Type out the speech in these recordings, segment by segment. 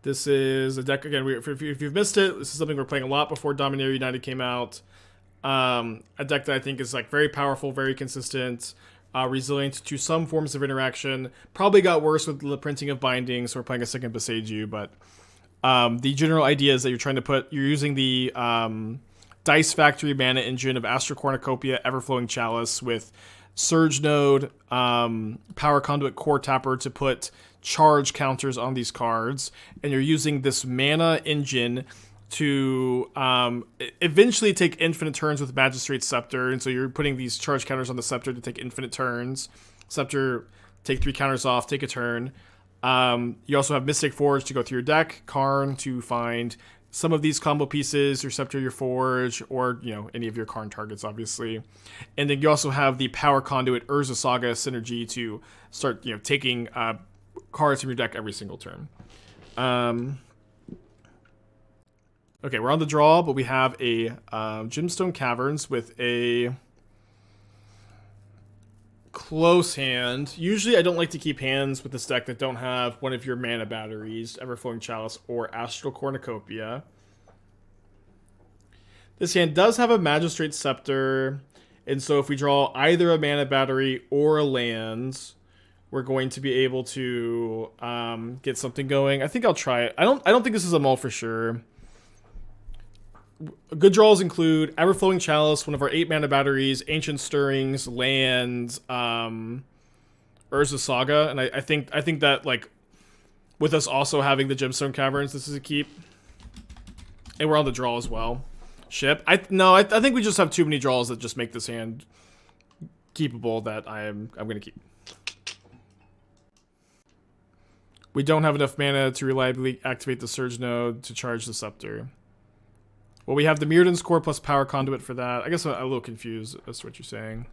This is a deck, again, if you've missed it, this is something we're playing a lot before Dominaria United came out. A deck that I think is like very powerful, very consistent, resilient to some forms of interaction. Probably got worse with the printing of bindings, so we're playing a second Boseiju, but the general idea is that you're using the Dice Factory mana engine of Astral Cornucopia, Everflowing Chalice with Surge Node, Power Conduit, Coretapper to put charge counters on these cards, and you're using this mana engine to eventually take infinite turns with Magistrate Scepter, and so you're putting these charge counters on the Scepter to take infinite turns. Scepter, take 3 counters off, take a turn. You also have Mystic Forge to go through your deck, Karn to find some of these combo pieces, your Scepter, your Forge, or, you know, any of your Karn targets, obviously. And then you also have the Power Conduit Urza Saga synergy to start, you know, taking cards from your deck every single turn. Okay, we're on the draw, but we have a Gemstone Caverns with a close hand. Usually I don't like to keep hands with this deck that don't have one of your mana batteries, Everflowing Chalice or Astral Cornucopia. This hand does have a Magistrate Scepter, and so if we draw either a mana battery or a land, we're going to be able to get something going. I think I'll try it. I don't think this is a mull for sure. Good draws include Everflowing Chalice, one of our 8 mana batteries, Ancient Stirrings, lands, Urza Saga, and I think that, like, with us also having the Gemstone Caverns, this is a keep. And we're on the draw as well. Ship. I think we just have too many draws that just make this hand keepable that I'm gonna keep. We don't have enough mana to reliably activate the Surge Node to charge the Scepter. Well, we have the Mirrodin's Core plus Power Conduit for that. I guess I'm a little confused as to what you're saying.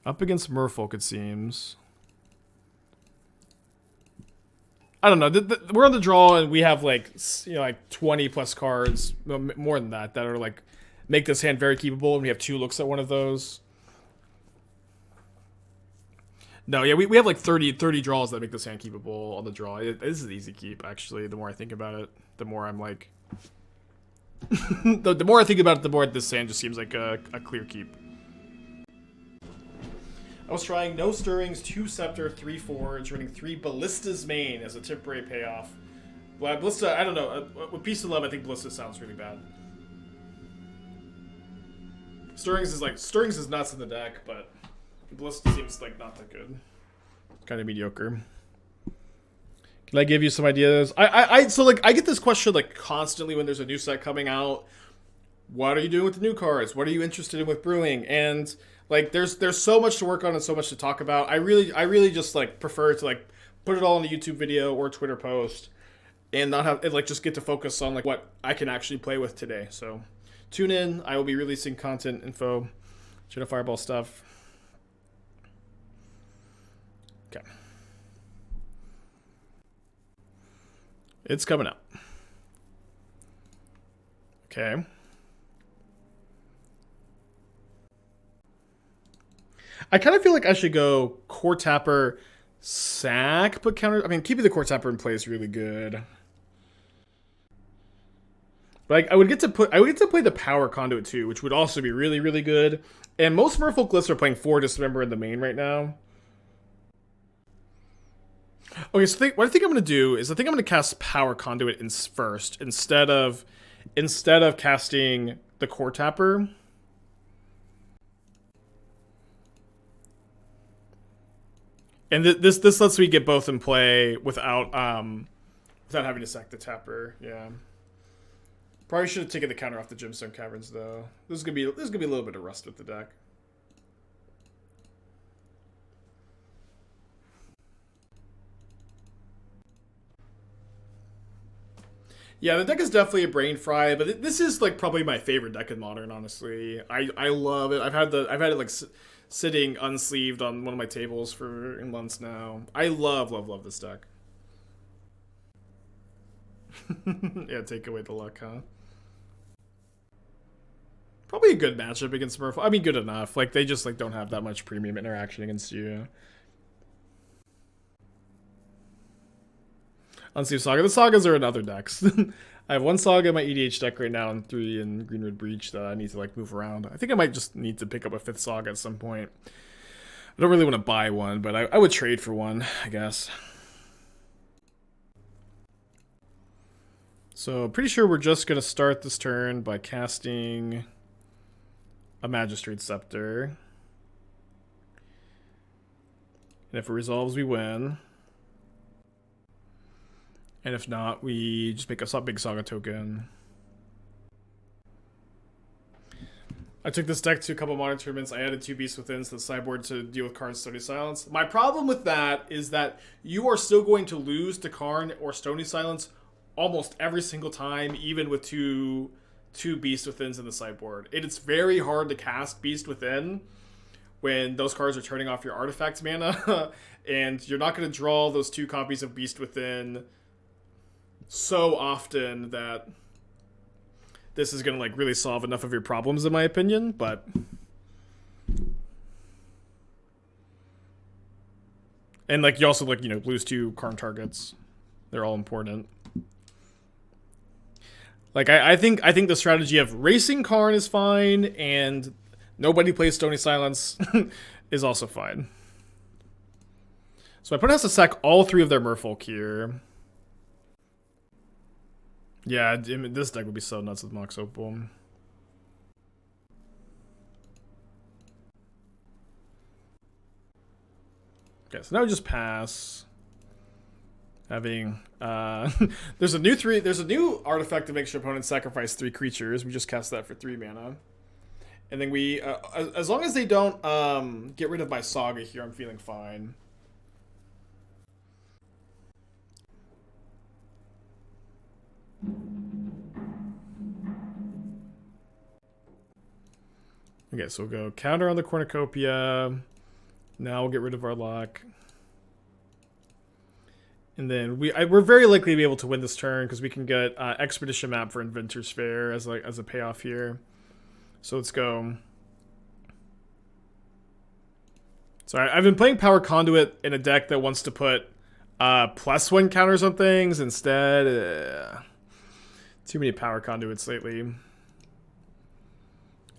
Up against Merfolk, it seems. I don't know. We're on the draw, and we have like 20 plus cards, more than that are like make this hand very keepable, and we have 2 looks at one of those. No, yeah, we have like 30 draws that make this hand keepable on the draw. This is an easy keep, actually. The more I think about it, the more I'm like... the more I think about it, the more this hand just seems like a clear keep. I was trying no Stirrings, 2 Scepter, 3 Forge, running 3 Ballista's Main as a temporary payoff. Well, Ballista, I don't know. With Peace and Love, I think Ballista sounds really bad. Stirrings is nuts in the deck, but... Ballista seems like not that good. Kind of mediocre. Can I give you some ideas? So like I get this question like constantly when there's a new set coming out. What are you doing with the new cards? What are you interested in with brewing? And like there's so much to work on and so much to talk about. I really just like prefer to like put it all in a YouTube video or Twitter post and not have it like just get to focus on like what I can actually play with today. So tune in. I will be releasing content info, Shadow Fireball stuff. Okay. It's coming up. Okay. I kind of feel like I should go Coretapper, sack, put counter. I mean, keeping the Coretapper in play is really good. Like I would get to play the Power Conduit too, which would also be really, really good. And most Merfolk lists are playing 4 Dismember in the main right now. Okay, so what I think I'm going to do is I think I'm going to cast Power Conduit first instead of casting the Coretapper. And this lets me get both in play without having to sack the Tapper. Yeah. Probably should have taken the counter off the Gemstone Caverns though. This is gonna be a little bit of rust with the deck. Yeah, the deck is definitely a brain fry, but this is like probably my favorite deck in Modern. Honestly, I love it. I've had it like sitting unsleeved on one of my tables for months now. I love this deck. Yeah, take away the luck, huh? Probably a good matchup against Merfolk. I mean, good enough. Like they just like don't have that much premium interaction against you. Unseen Saga. The Sagas are in other decks. I have 1 Saga in my EDH deck right now and 3 in Greenwood Breach that I need to like move around. I think I might just need to pick up a 5th Saga at some point. I don't really want to buy one, but I would trade for one, I guess. So pretty sure we're just going to start this turn by casting a Magistrate Scepter. And if it resolves, we win. And if not, we just make a big Saga token. I took this deck to a couple modern tournaments. I added 2 Beasts Within to the sideboard to deal with Karn's Stony Silence. My problem with that is that you are still going to lose to Karn or Stony Silence almost every single time, even with two Beast Withins in the sideboard. It's very hard to cast Beast Within when those cards are turning off your artifact mana, and you're not going to draw those 2 copies of Beast Within so often that this is going to like really solve enough of your problems, in my opinion. But and like you also like, you know, lose 2 Karn targets. They're all important. Like I think the strategy of racing Karn is fine, and nobody plays Stony Silence is also fine. So my opponent has to sack all 3 of their Merfolk here. Yeah, this deck would be so nuts with Mox Opal. Okay, so now we just pass. Having there's a new artifact that makes your opponent sacrifice 3 creatures. We just cast that for 3 mana. And then we as long as they don't get rid of my Saga here, I'm feeling fine. Okay, so we'll go counter on the Cornucopia. Now we'll get rid of our luck. And then we're very likely to be able to win this turn because we can get Expedition Map for Inventors Fair as a payoff here. So let's go. So I've been playing Power Conduit in a deck that wants to put +1 counters on things instead. Too many Power Conduits lately.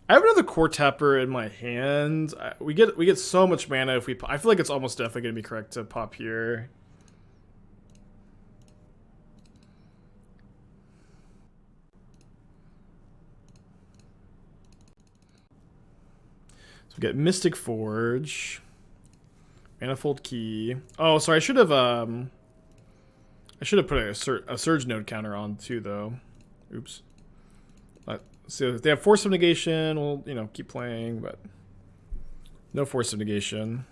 I have another Coretapper in my hand. We get so much mana if we. I feel like it's almost definitely going to be correct to pop here. So we get Mystic Forge, Manifold Key. Oh, sorry. I should have put a Surge Node counter on too, though. Oops. So if they have Force of Negation, we'll, you know, keep playing, but no Force of Negation.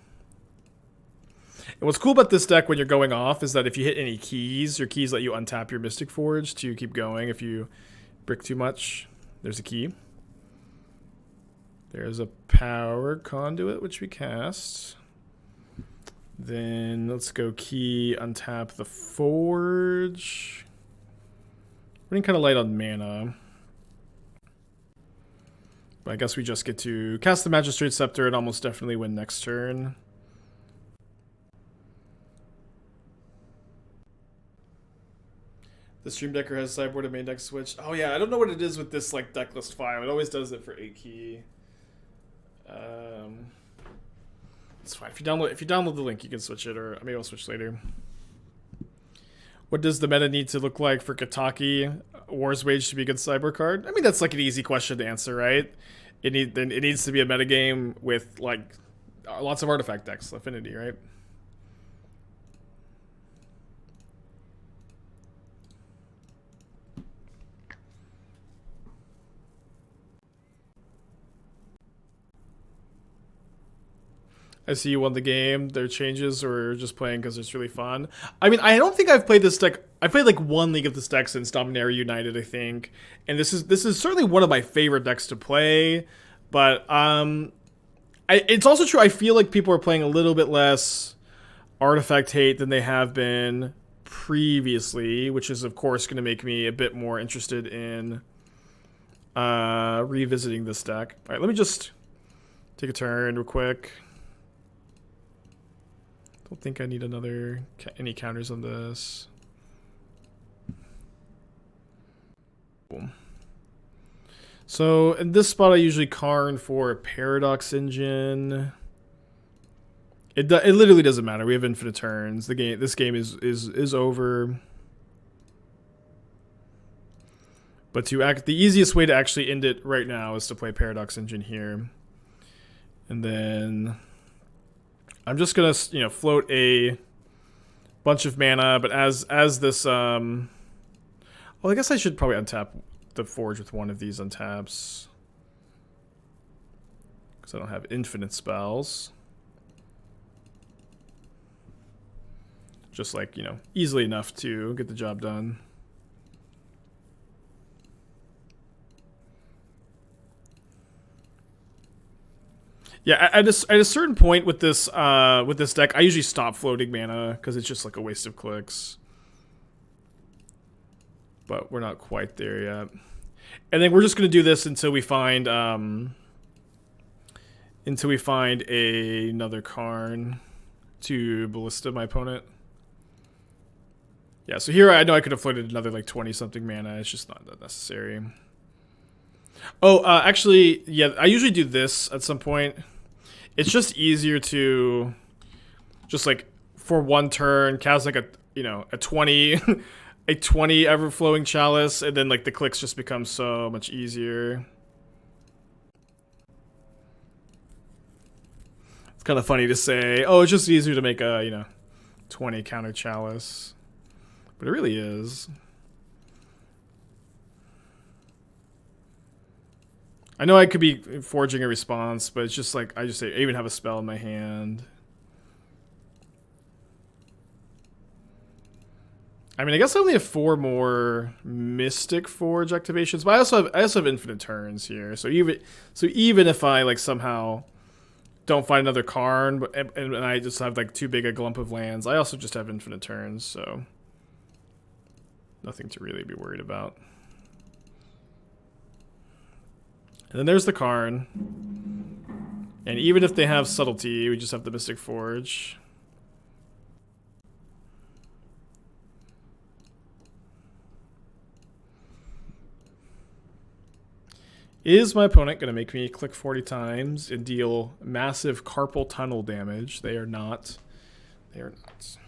And what's cool about this deck when you're going off is that if you hit any keys, your keys let you untap your Mystic Forge to keep going if you brick too much. There's a key. There's a Power Conduit, which we cast. Then let's go key, untap the Forge. Running kind of light on mana. But I guess we just get to cast the Magistrate Scepter and almost definitely win next turn. The Stream Decker has sideboard and main deck switch. Oh yeah, I don't know what it is with this like Decklist file. It always does it for 8 key. It's fine. If you download the link, you can switch it, or maybe I'll switch later. What does the meta need to look like for Kataki War's Wage to be a good sideboard card? I mean, that's like an easy question to answer, right? It needs to be a metagame with like lots of artifact decks, Affinity, right? I see you won the game. There are changes, or just playing because it's really fun. I mean, I don't think I've played this deck. I played like 1 League of this deck since Dominaria United, I think, and this is certainly one of my favorite decks to play. But it's also true. I feel like people are playing a little bit less artifact hate than they have been previously, which is of course going to make me a bit more interested in revisiting this deck. All right, let me just take a turn real quick. Don't think I need any counters on this. So in this spot, I usually Karn for a Paradox Engine. It literally doesn't matter. We have infinite turns. This game is over. But the easiest way to actually end it right now is to play Paradox Engine here, and then I'm just gonna float a bunch of mana. But as this well, I guess I should probably untap the Forge with one of these untaps because I don't have infinite spells. Just like, easily enough to get the job done. Yeah, at a certain point with this deck, I usually stop floating mana because it's just like a waste of clicks. But we're not quite there yet. And then we're just gonna do this until we find another Karn to Ballista my opponent. Yeah, so here I know I could have floated another like 20-something mana. It's just not that necessary. Oh, actually, yeah, I usually do this at some point. It's just easier to just like for one turn cast like a 20 a 20 Everflowing Chalice, and then like the clicks just become so much easier. It's kind of funny to say, oh, it's just easier to make a 20 counter Chalice, but it really is. I know I could be forging a response, but it's just like I even have a spell in my hand. I mean, I guess I only have 4 more Mystic Forge activations, but I also have infinite turns here. So even if I like somehow don't find another Karn, and I just have like too big a glump of lands, I also just have infinite turns, so nothing to really be worried about. And then there's the Karn. And even if they have Subtlety, we just have the Mystic Forge. Is my opponent going to make me click 40 times and deal massive carpal tunnel damage? They are not. They are not.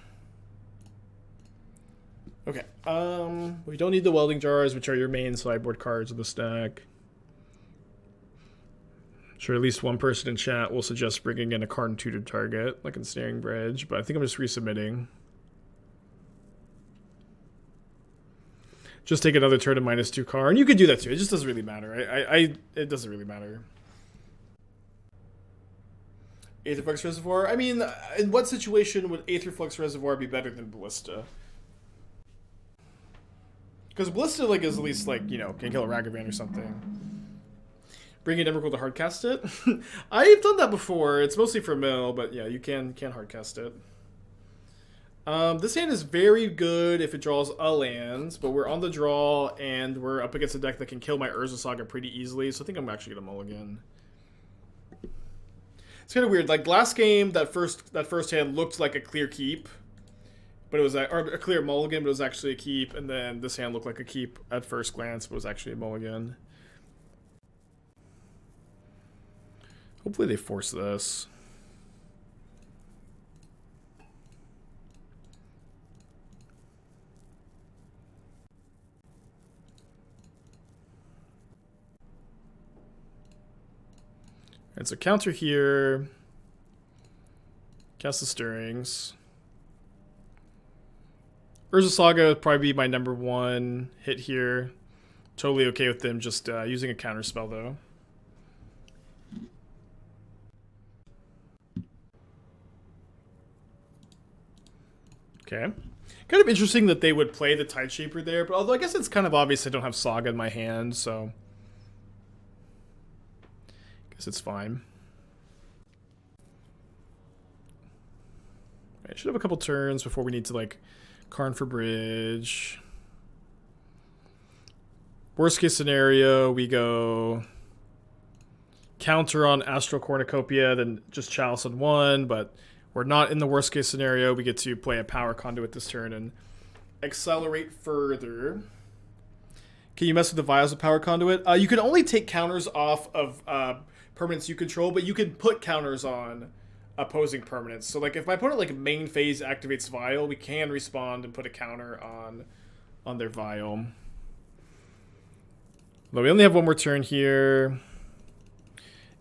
Okay. We don't need the Welding Jars, which are your main sideboard cards of the stack. Sure, at least one person in chat will suggest bringing in a Karn tutored target, like Ensnaring Bridge, but I think I'm just resubmitting. Just take another turn to -2 Karn. You could do that too. It just doesn't really matter. It doesn't really matter. Aetherflux Reservoir? I mean, in what situation would Aetherflux Reservoir be better than Ballista? Because Ballista like is at least like, can kill a Ragavan or something. Bring in Emrakul to hardcast it. I've done that before. It's mostly for mill, but yeah, you can hardcast it. This hand is very good if it draws a land, but we're on the draw and we're up against a deck that can kill my Urza Saga pretty easily, so I think I'm actually gonna mulligan. It's kind of weird. Like last game, that first hand looked like a clear keep, but it was or a clear mulligan, but it was actually a keep, and then this hand looked like a keep at first glance, but was actually a mulligan. Hopefully they force this. And so counter here. Cast the Stirrings. Urza Saga would probably be my #1 hit here. Totally okay with them just using a counter spell though. Okay. Kind of interesting that they would play the Tideshaper there, but although I guess it's kind of obvious I don't have Saga in my hand, so I guess it's fine. I should have a couple turns before we need to like Karn for bridge. Worst case scenario, we go counter on Astral Cornucopia, then just Chalice on 1, but we're not in the worst case scenario. We get to play a Power Conduit this turn and accelerate further. Can you mess with the vials of Power Conduit? You can only take counters off of permanents you control, but you can put counters on opposing permanents. So like if my opponent like main phase activates Vial, we can respond and put a counter on their Vial. But we only have one more turn here.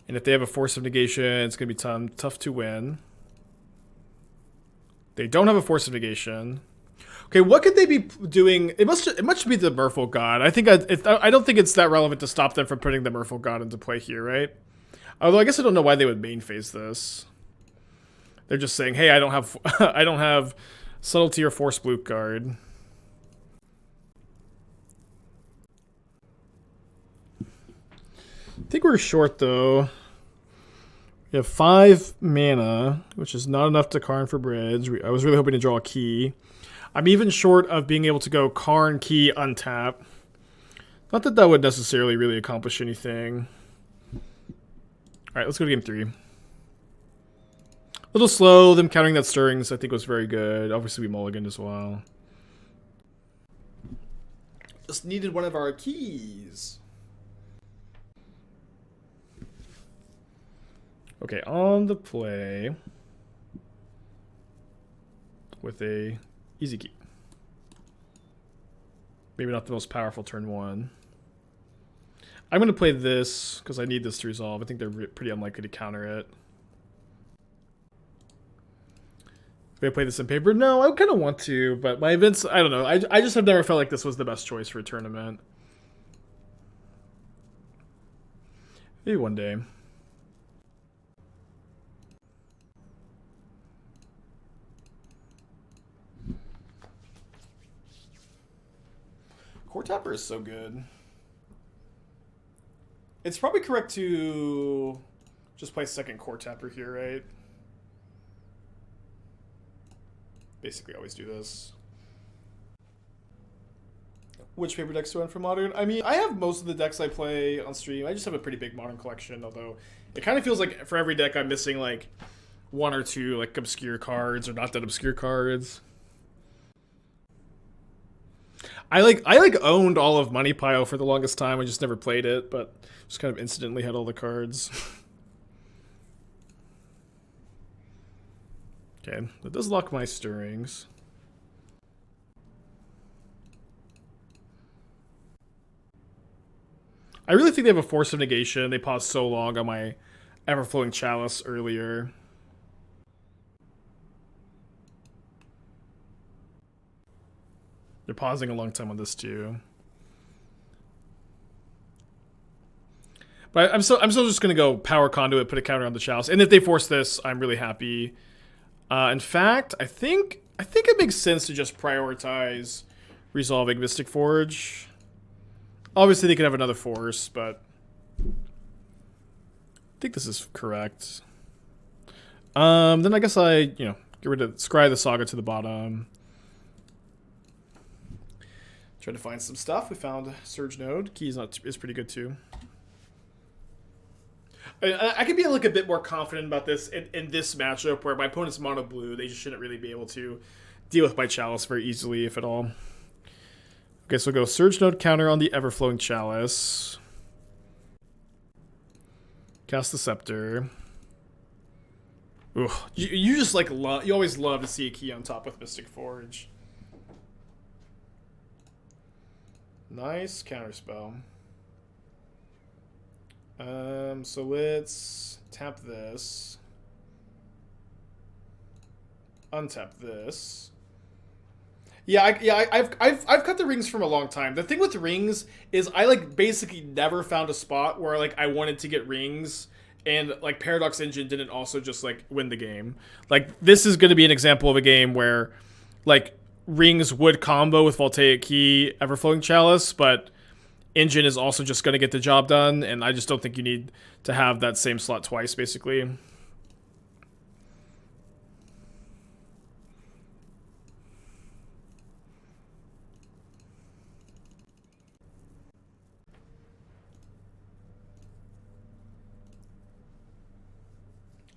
And if they have a Force of Negation, it's going to be tough to win. They don't have a Force of Negation. Okay, what could they be doing? It must be the Merfolk God. I don't think it's that relevant to stop them from putting the Merfolk God into play here, right? Although I guess I don't know why they would main phase this. They're just saying, "Hey, I don't have I don't have Subtlety or Force Blue card." I think we're short though. We have 5 mana, which is not enough to Karn for Bridge. I was really hoping to draw a key. I'm even short of being able to go Karn, Key, untap. Not that that would necessarily really accomplish anything. Alright, let's go to game 3. A little slow, them countering that Stirrings I think was very good. Obviously we mulliganed as well. Just needed one of our keys. Okay, on the play with a easy key. Maybe not the most powerful turn 1. I'm going to play this because I need this to resolve. I think they're pretty unlikely to counter it. If I play this in paper? No, I kind of want to, but my events, I don't know. I just have never felt like this was the best choice for a tournament. Maybe one day. Coretapper is so good. It's probably correct to just play second Coretapper here, right? Basically always do this. Which paper decks do I run for Modern? I mean, I have most of the decks I play on stream. I just have a pretty big Modern collection, although it kind of feels like for every deck I'm missing like 1 or 2 like obscure cards or not that obscure cards. I owned all of Money Pile for the longest time. I just never played it, but just kind of incidentally had all the cards. Okay, that does lock my Stirrings. I really think they have a Force of Negation. They paused so long on my Everflowing Chalice earlier. They're pausing a long time on this too. But I'm still just gonna go Power Conduit, put a counter on the Chalice, and if they force this, I'm really happy. In fact, I think it makes sense to just prioritize resolving Mystic Forge. Obviously, they could have another force, but I think this is correct. Then I guess I get rid of Scry the Saga to the bottom. Trying to find some stuff. We found Surge Node. Key is pretty good too. I could be like a bit more confident about this in this matchup where my opponent's mono blue. They just shouldn't really be able to deal with my Chalice very easily, if at all. Okay, so we'll go Surge Node counter on the Everflowing Chalice. Cast the Scepter. Ooh, you just like you always love to see a key on top with Mystic Forge. Nice counterspell. So let's tap this. Untap this. I've cut the rings from a long time. The thing with rings is I like basically never found a spot where like I wanted to get rings and like Paradox Engine didn't also just like win the game. Like this is going to be an example of a game where like rings would combo with Voltaic Key, Everflowing Chalice, but Engine is also just going to get the job done, and I just don't think you need to have that same slot twice, basically.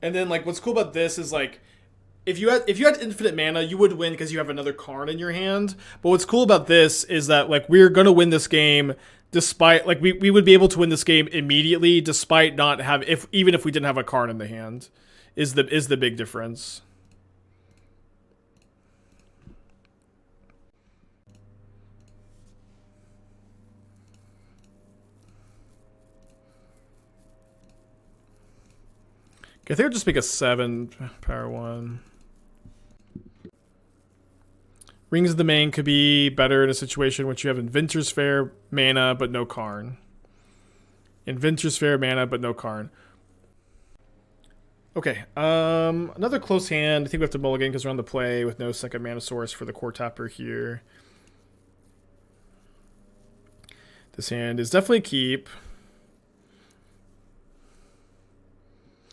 And then, like, what's cool about this is, like, if you had infinite mana, you would win because you have another Karn in your hand. But what's cool about this is that like we're gonna win this game despite like we would be able to win this game immediately despite not have even if we didn't have a Karn in the hand is the big difference. I think I'll just make a 7 power 1. Rings of the Main could be better in a situation in which you have Inventors Fair mana but no Karn. Inventors Fair mana but no Karn. Okay, another close hand. I think we have to mulligan because we're on the play with no second mana source for the Coretapper here. This hand is definitely a keep.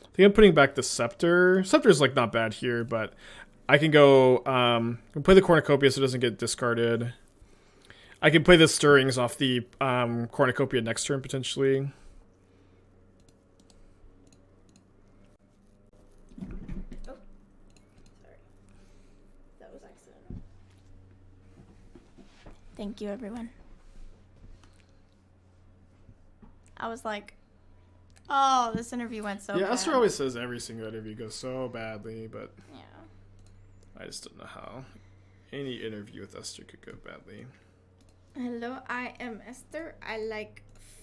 I think I'm putting back the Scepter. Scepter's like not bad here, but I can go play the Cornucopia so it doesn't get discarded. I can play the Stirrings off the Cornucopia next turn potentially. Oh, sorry. That was accidental. Thank you, everyone. I was like, oh, this interview went so bad. Yeah, Esther always says every single interview goes so badly, but yeah. I just don't know how any interview with Esther could go badly. Hello, I am Esther. I like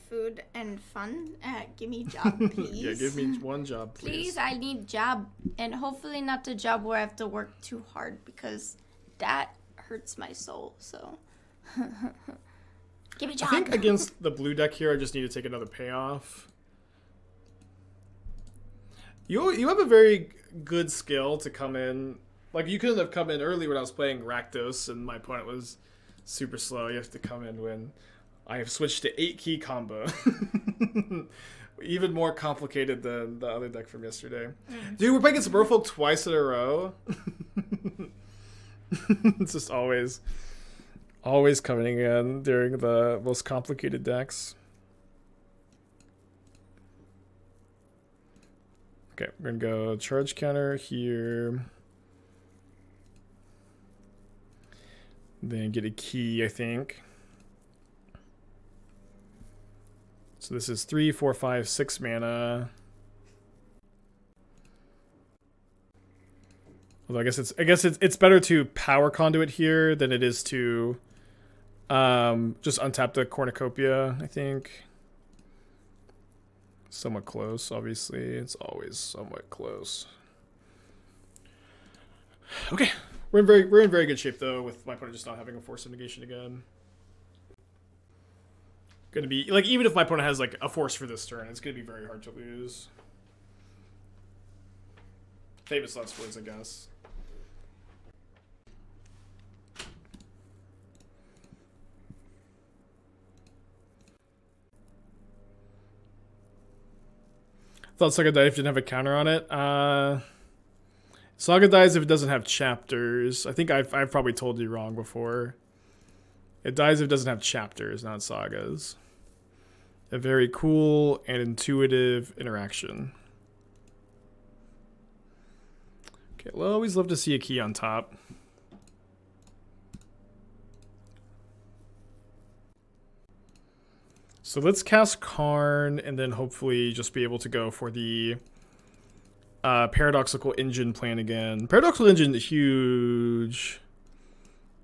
food and fun. Give me a job, please. Yeah, give me one job, please. Please, I need job. And hopefully not the job where I have to work too hard because that hurts my soul, so... Give me a job. I think against the blue deck here, I just need to take another payoff. You have a very good skill to come in. Like, you couldn't have come in early when I was playing Rakdos and my opponent was super slow. You have to come in when I have switched to 8-key combo. Even more complicated than the other deck from yesterday. Dude, we're playing against Merfolk twice in a row. It's just always coming in during the most complicated decks. Okay, we're going to go charge counter here. Then get a key, I think. So this is 3, 4, 5, 6 mana. Although I guess it's better to Power Conduit here than it is to just untap the Cornucopia, I think. Somewhat close, obviously. It's always somewhat close. Okay. We're in very good shape though, with my opponent just not having a force of negation again. Gonna be like, even if my opponent has like a force for this turn, it's gonna be very hard to lose. Famous last words, I guess. Thought Saga died if it didn't have a counter on it. Saga dies if it doesn't have chapters. I think I've probably told you wrong before. It dies if it doesn't have chapters, not sagas. A very cool and intuitive interaction. Okay, well, I always love to see a key on top. So let's cast Karn and then hopefully just be able to go for the Paradoxical Engine plan again. Paradoxical Engine is a huge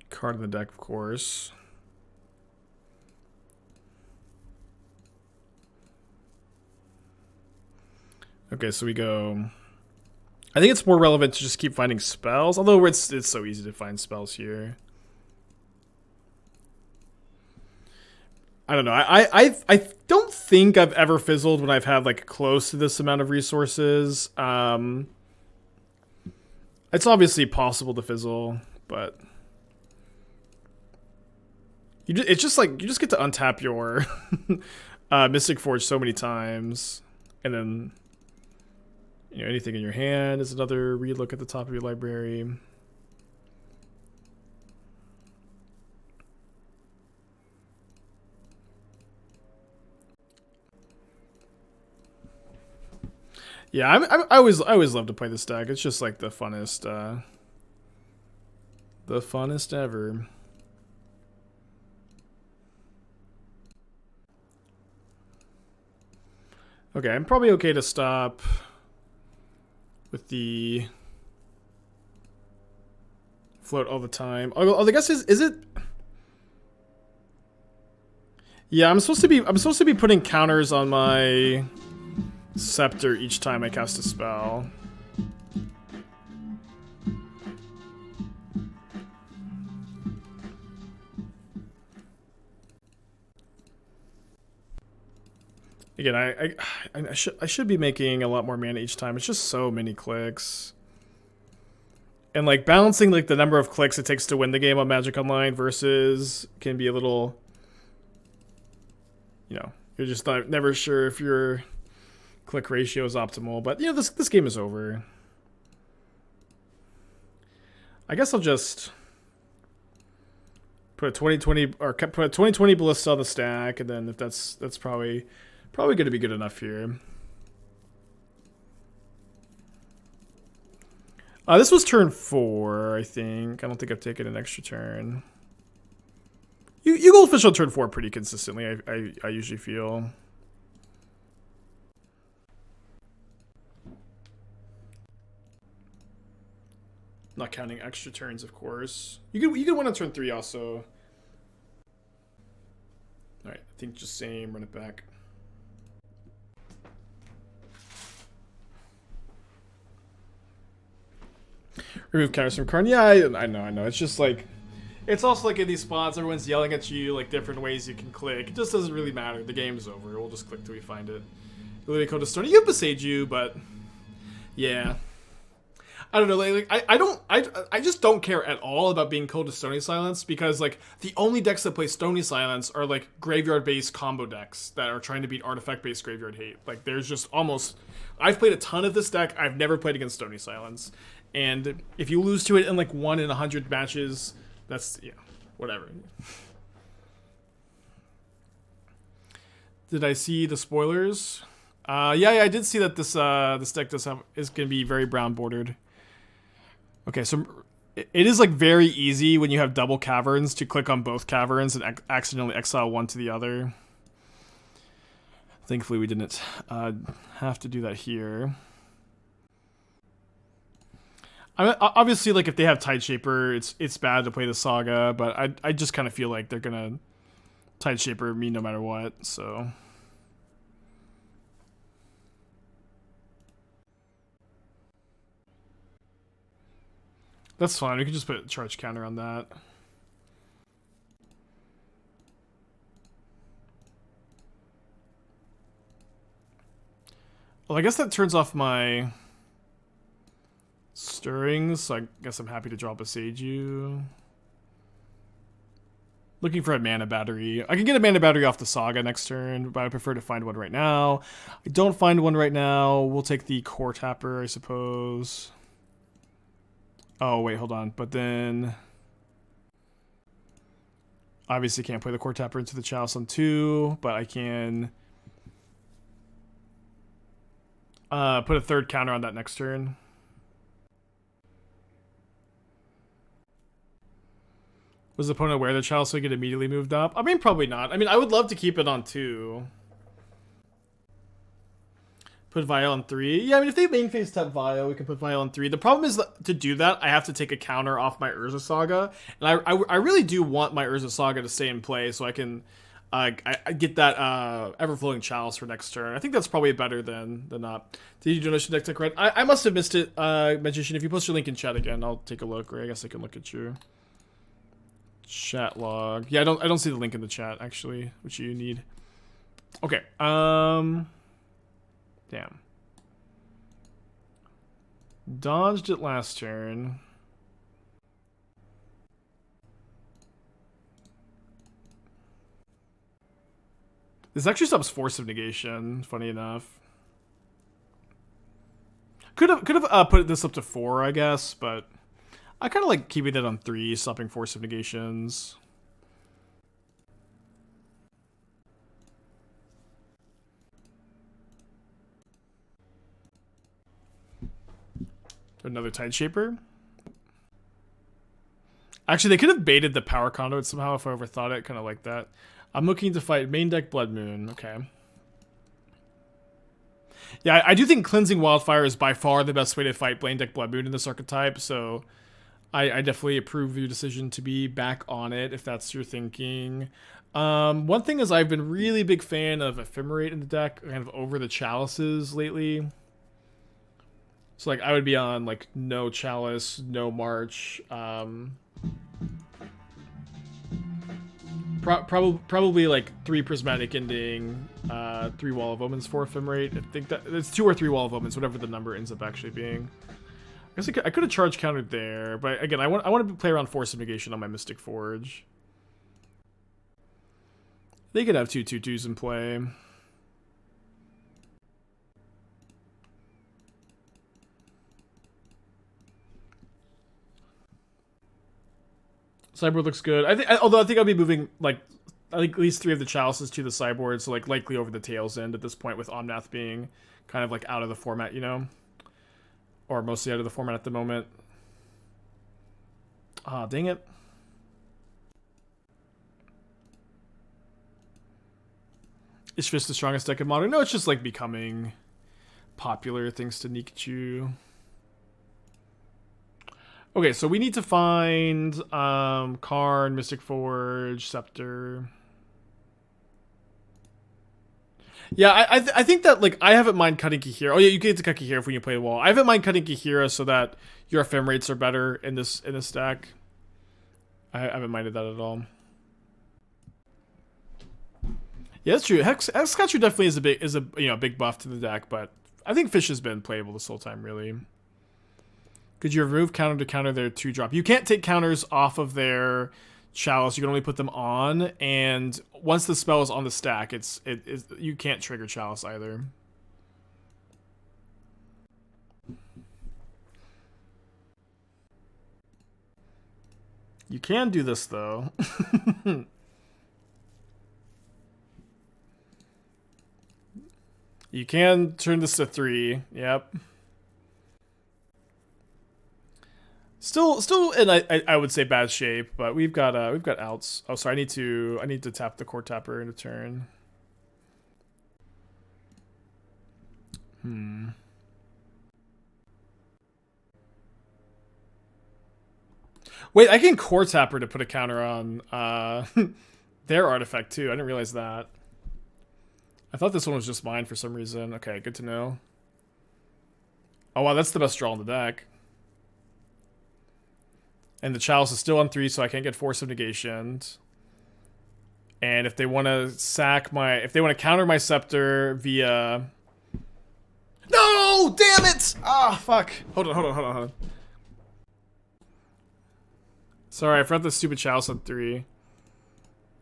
card in the deck, of course. Okay, so we go... I think it's more relevant to just keep finding spells, although it's so easy to find spells here. I don't know. I don't think I've ever fizzled when I've had like close to this amount of resources. It's obviously possible to fizzle, but it's just like you just get to untap your Mystic Forge so many times, and then anything in your hand is another relook at the top of your library. Yeah, I always love to play this deck. It's just like the funnest ever. Okay, I'm probably okay to stop with the float all the time. Oh, I guess is it? Yeah, I'm supposed to be putting counters on my Scepter each time I cast a spell. Again, I should be making a lot more mana each time. It's just so many clicks. And like balancing like the number of clicks it takes to win the game on Magic Online versus can be a little, you know, you're just never sure if your click ratio is optimal. But you know, this game is over. I guess I'll just put a 2020 or put a 2020 Ballista on the stack, and then if that's probably going to be good enough here. This was turn 4, I think. I don't think I've taken an extra turn. You go official turn 4 pretty consistently, I usually feel. Not counting extra turns, of course. You could win on turn 3 also. Alright, I think just same, run it back. Remove counters from Karn. Yeah, I know. It's just like, it's also like in these spots, everyone's yelling at you like different ways you can click. It just doesn't really matter. The game's over. We'll just click till we find it. Really code to stone. You have Boseiju, but yeah, I don't know. Like I just don't care at all about being cold to Stony Silence, because like the only decks that play Stony Silence are like graveyard-based combo decks that are trying to beat artifact-based graveyard hate. Like there's just almost, I've played a ton of this deck. I've never played against Stony Silence. And if you lose to it in like 1 in 100 matches, that's, yeah, whatever. Did I see the spoilers? Yeah, I did see that this deck is gonna be very brown bordered. Okay, so it is like very easy when you have double caverns to click on both caverns and accidentally exile one to the other. Thankfully, we didn't have to do that here. I mean, obviously, like if they have Tideshaper, it's bad to play the Saga, but I just kind of feel like they're gonna Tideshaper me no matter what. So that's fine. We can just put a charge counter on that. Well, I guess that turns off my Stirrings, so I guess I'm happy to draw Boseiju. Looking for a mana battery. I can get a mana battery off the Saga next turn, but I prefer to find one right now. I don't find one right now. We'll take the Coretapper, I suppose. Oh, wait, hold on. But then obviously can't play the Coretapper into the Chalice on 2, but I can put a third counter on that next turn. Was the opponent aware of the Chalice so he get immediately moved up? I mean, probably not. I mean, I would love to keep it on 2. Put Vial on 3. Yeah, I mean, if they main phase tap Vial, we can put Vial on 3. The problem is that to do that, I have to take a counter off my Urza Saga. And I really do want my Urza Saga to stay in play so I can I get that Everflowing Chalice for next turn. I think that's probably better than not. Did you donation deck tech red? I must have missed it, Magician. If you post your link in chat again, I'll take a look. Or I guess I can look at your chat log. Yeah, I don't see the link in the chat actually, which you need. Okay. Damn. Dodged it last turn. This actually stops Force of Negation, funny enough. Could have put this up to 4, I guess, but I kind of like keeping it on 3, stopping Force of Negations. Another Tide Shaper. Actually, they could have baited the Power Conduit somehow if I overthought it. Kind of like that. I'm looking to fight main deck Blood Moon. Okay. Yeah, I do think Cleansing Wildfire is by far the best way to fight main deck Blood Moon in this archetype, so I definitely approve your decision to be back on it if that's your thinking. One thing is I've been really big fan of Ephemerate in the deck, kind of over the Chalices lately. So like I would be on like no Chalice, no March. Probably like 3 Prismatic Ending, 3 Wall of Omens, 4 Ephemerate. I think that it's 2 or 3 Wall of Omens, whatever the number ends up actually being. I guess I could have charge countered there, but again, I want to play around Force of Negation on my Mystic Forge. They could have 2/2/2s in play. Sideboard looks good. Although I think I'll be moving like I think at least 3 of the Chalices to the sideboard, so like likely over the tails end at this point with Omnath being kind of like out of the format, you know, or mostly out of the format at the moment. Ah, dang it. Is Fist the strongest deck in Modern? No, it's just like becoming popular thanks to Nikachu. Okay, so we need to find Karn, Mystic Forge, Scepter. Yeah, I think that like I haven't mind cutting Kihira. Oh yeah, you get to cut Kihira when you play the wall. I haven't mind cutting Kihira so that your Ephemerates are better in this deck. I haven't minded that at all. Yeah, that's true. Hexcatcher definitely is a big buff to the deck, but I think Fish has been playable this whole time really. Could you remove counter to counter their 2-drop? You can't take counters off of their Chalice. You can only put them on, and once the spell is on the stack, you can't trigger Chalice either. You can do this though. You can turn this to 3. Yep. Still in I would say bad shape, but we've got outs. Oh, sorry, I need to tap the Coretapper into turn. Wait, I can Coretapper to put a counter on their artifact too. I didn't realize that. I thought this one was just mine for some reason. Okay, good to know. Oh wow, that's the best draw in the deck. And the Chalice is still on 3, so I can't get Force of Negation. And if they want to counter my Scepter via... No! Damn it! Ah, fuck. Hold on. Sorry, I forgot the stupid Chalice on 3.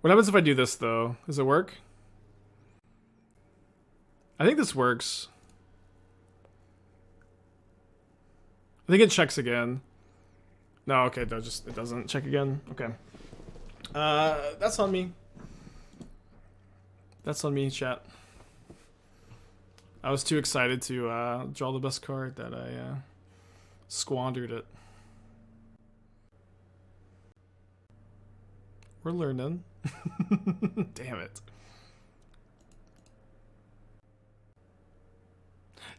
What happens if I do this, though? Does it work? I think this works. I think it checks again. No, okay, no, it doesn't check again. Okay. That's on me. That's on me, chat. I was too excited to draw the best card that I squandered it. We're learning. Damn it.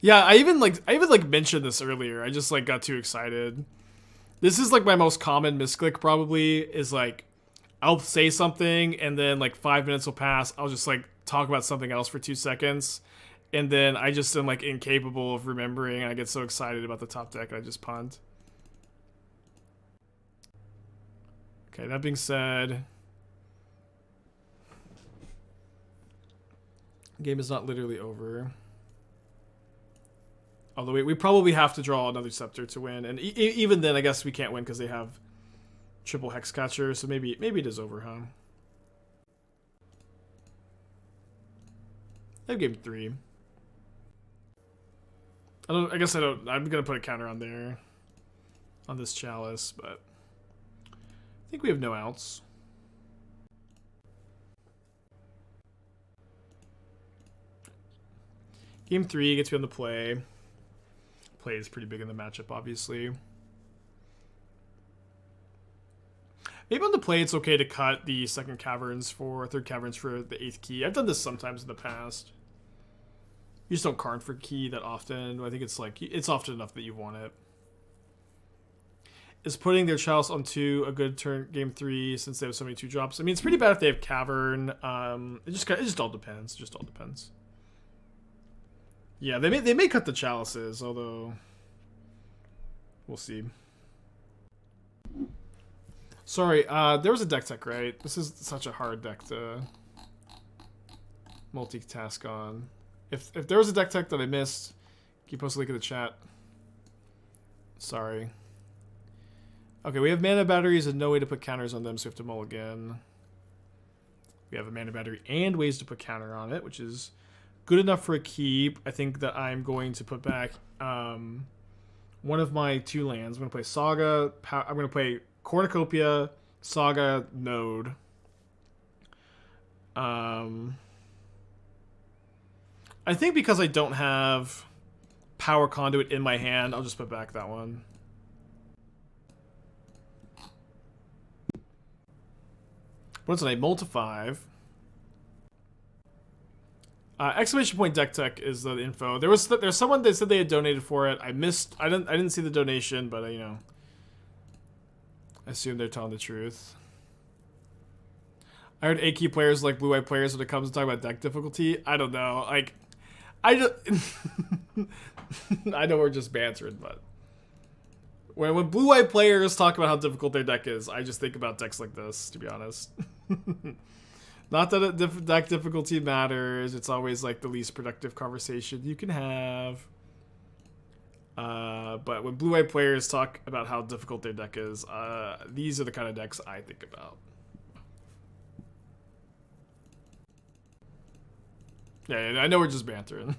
Yeah, I even mentioned this earlier. I just like got too excited. This is like my most common misclick probably, is like I'll say something and then like 5 minutes will pass. I'll just like talk about something else for 2 seconds. And then I just am like incapable of remembering. And I get so excited about the top deck I just punt. Okay, that being said, game is not literally over. Although we probably have to draw another Scepter to win, and even then, I guess we can't win because they have triple Hexcatcher. So maybe it is over, huh? I have game 3. I guess I don't. I'm gonna put a counter on there, on this Chalice, but I think we have no outs. Game 3 gets me on the play play is pretty big in the matchup, obviously. Maybe on the play it's okay to cut the third caverns for the 8th key. I've done this sometimes in the past. You just don't Karn for key that often. I think it's like, it's often enough that you want it. Is putting their Chalice onto a good turn game 3 since they have so many 2-drops? I mean, it's pretty bad if they have Cavern. It just all depends. It just all depends. Yeah, they may cut the Chalices, although we'll see. Sorry, there was a deck tech, right? This is such a hard deck to multitask on. If there was a deck tech that I missed, can you post a link in the chat? Sorry. Okay, we have mana batteries and no way to put counters on them, so we have to mulligan. We have a mana battery and ways to put counter on it, which is good enough for a keep. I think that I'm going to put back one of my 2 lands. I'm going to play Saga. I'm going to play Cornucopia, Saga, Node. I think because I don't have Power Conduit in my hand, I'll just put back that one. What's tonight? Mull to 5. Exclamation point deck tech is the info. There's someone that said they had donated for it. I didn't see the donation, but you know, I assume they're telling the truth. I heard A-key players like blue-white players when it comes to talking about deck difficulty. I don't know. Like, I know we're just bantering, but when blue-white players talk about how difficult their deck is, I just think about decks like this, to be honest. Not that deck difficulty matters. It's always like the least productive conversation you can have. But when blue-white players talk about how difficult their deck is, these are the kind of decks I think about. Yeah, I know we're just bantering.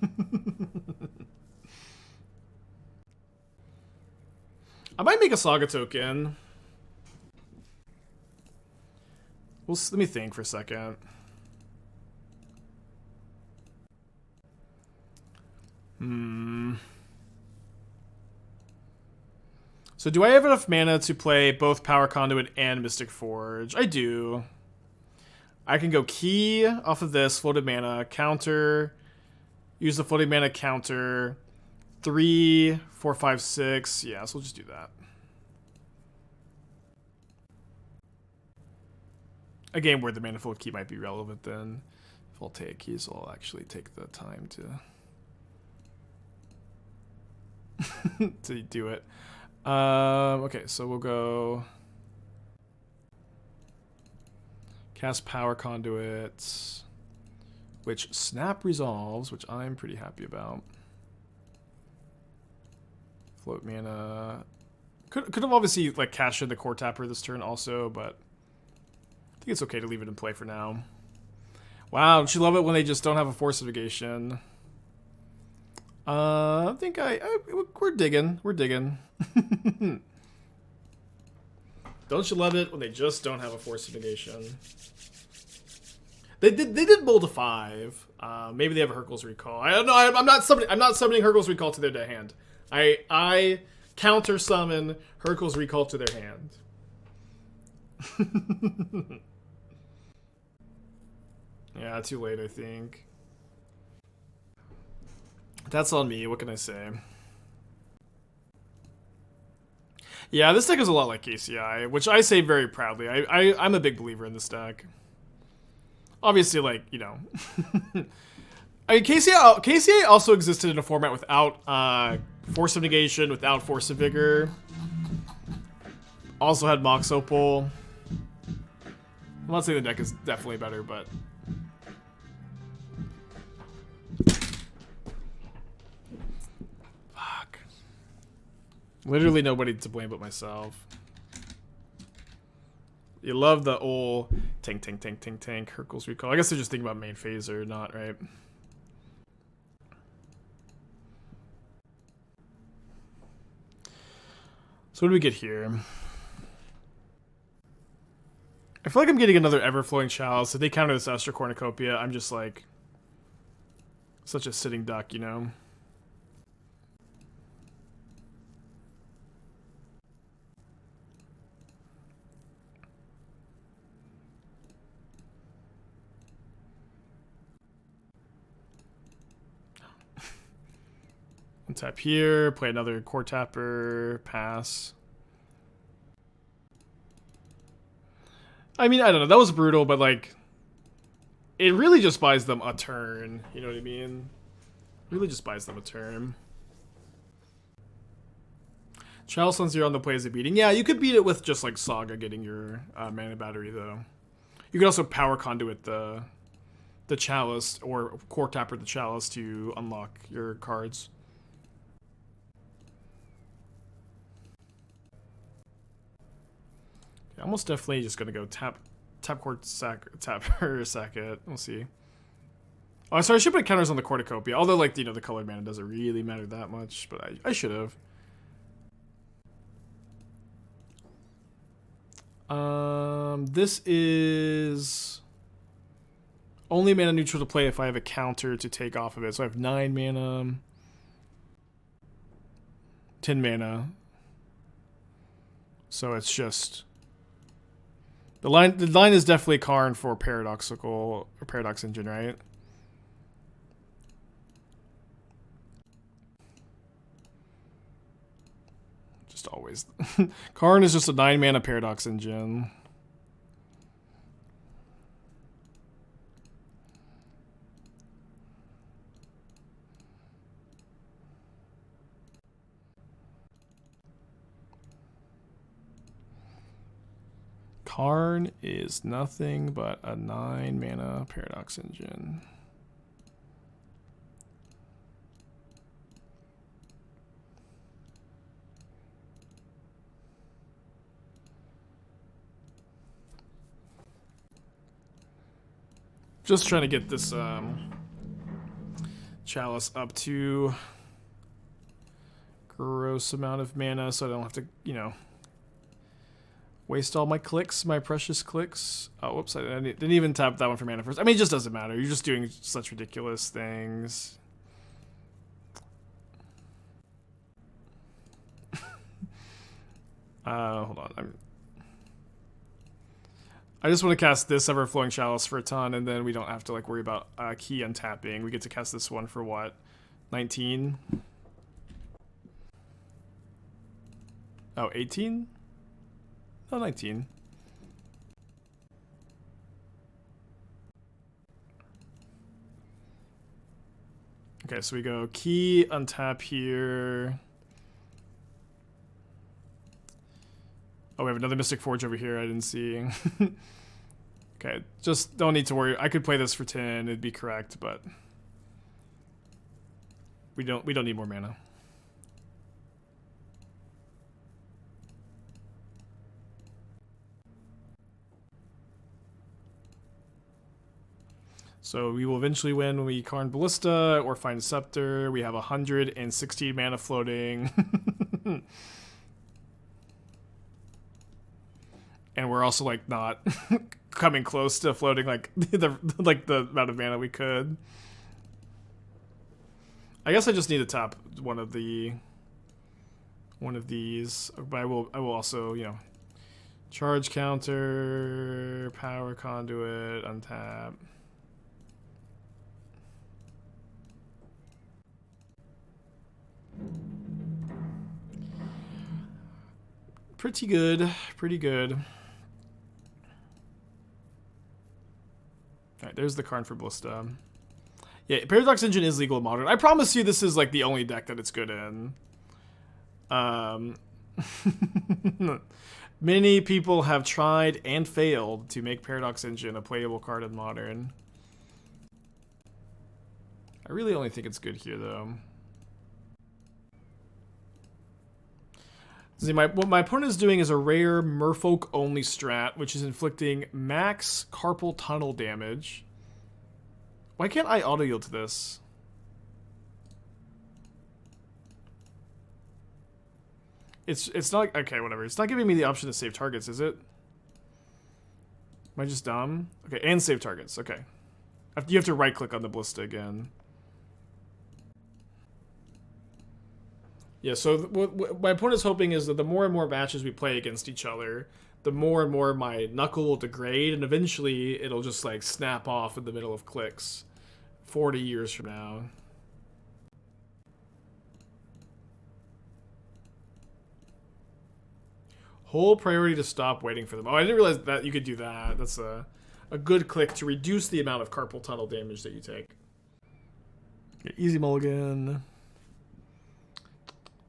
I might make a Saga token. Well, let me think for a second. So do I have enough mana to play both Power Conduit and Mystic Forge? I do. I can go key off of this, floated mana, counter, use the floating mana counter, 3, 4, 5, 6. Yeah, so we'll just do that. A game where the Manifold Key might be relevant then. Voltaic Keys will actually take the time to to do it. Okay, so we'll go cast Power Conduit, which snap resolves, which I'm pretty happy about. Float mana. Could have obviously like cashed in the Coretapper this turn also, but I think it's okay to leave it in play for now. Wow, don't you love it when they just don't have a force negation? I think we're digging. We're digging. Don't you love it when they just don't have a force negation? They did bowl to 5. Maybe they have a Hurkyl's Recall. I don't know. I'm not summoning Hurkyl's Recall to their hand. I counter summon Hurkyl's Recall to their hand. Yeah, too late, I think. That's on me. What can I say? Yeah, this deck is a lot like KCI, which I say very proudly. I'm a big believer in this deck. Obviously, like, you know. I mean, KCI also existed in a format without Force of Negation, without Force of Vigor. Also had Mox Opal. I'm not saying the deck is definitely better, but... Fuck. Literally nobody to blame but myself. You love the old tank, Hurkyl's Recall. I guess they're just thinking about main phase or not, right? So what do we get here? I feel like I'm getting another Everflowing Chalice. If they counter this Astral Cornucopia, I'm just like such a sitting duck, you know? Untap here, play another Coretapper, pass. I mean, I don't know. That was brutal, but like, it really just buys them a turn. You know what I mean? Really just buys them a turn. Chalice on 0 on the play is a beating. Yeah, you could beat it with just like Saga getting your mana battery though. You could also Power Conduit the Chalice or Coretapper the Chalice to unlock your cards. Okay, almost definitely just gonna go tap or sack it. We'll see. Oh, sorry, I should put counters on the Cornucopia. Although, like, you know, the colored mana doesn't really matter that much, but I should have. This is only mana neutral to play if I have a counter to take off of it. So I have 9 mana, 10 mana. So it's just the line. The line is definitely Karn for Paradox Engine, right? Just always. Karn is just a 9 mana Paradox Engine. Karn is nothing but a 9 mana Paradox Engine. Just trying to get this Chalice up to gross amount of mana so I don't have to, you know, waste all my clicks, my precious clicks. Oh, whoops, I didn't even tap that one for mana first. I mean, it just doesn't matter. You're just doing such ridiculous things. Hold on. I just want to cast this Everflowing Chalice for a ton, and then we don't have to like worry about key untapping. We get to cast this one for what? 19? Oh, 18? Oh, 19. Okay, so we go key, untap here. Oh, we have another Mystic Forge over here I didn't see. Okay, just don't need to worry. I could play this for 10, it'd be correct, but we don't need more mana. So we will eventually win when we Karn Ballista or find a Scepter. We have 116 mana floating. And we're also like not coming close to floating like the amount of mana we could. I guess I just need to tap one of these. But I will also, you know, charge counter, power conduit, untap. Pretty good. Pretty good. Alright, there's the Karn for Ballista. Yeah, Paradox Engine is legal in Modern. I promise you this is like the only deck that it's good in. Many people have tried and failed to make Paradox Engine a playable card in Modern. I really only think it's good here though. See, what my opponent is doing is a rare Merfolk only strat, which is inflicting max Carpal Tunnel damage. Why can't I auto yield to this? It's not like, okay, whatever. It's not giving me the option to save targets, is it? Am I just dumb? Okay, and save targets. Okay, you have to right click on the Ballista again. Yeah, so what my opponent's hoping is that the more and more matches we play against each other, the more and more my knuckle will degrade, and eventually it'll just like snap off in the middle of clicks 40 years from now. Hold priority to stop waiting for them. Oh, I didn't realize that you could do that. That's a good click to reduce the amount of carpal tunnel damage that you take. Easy mulligan.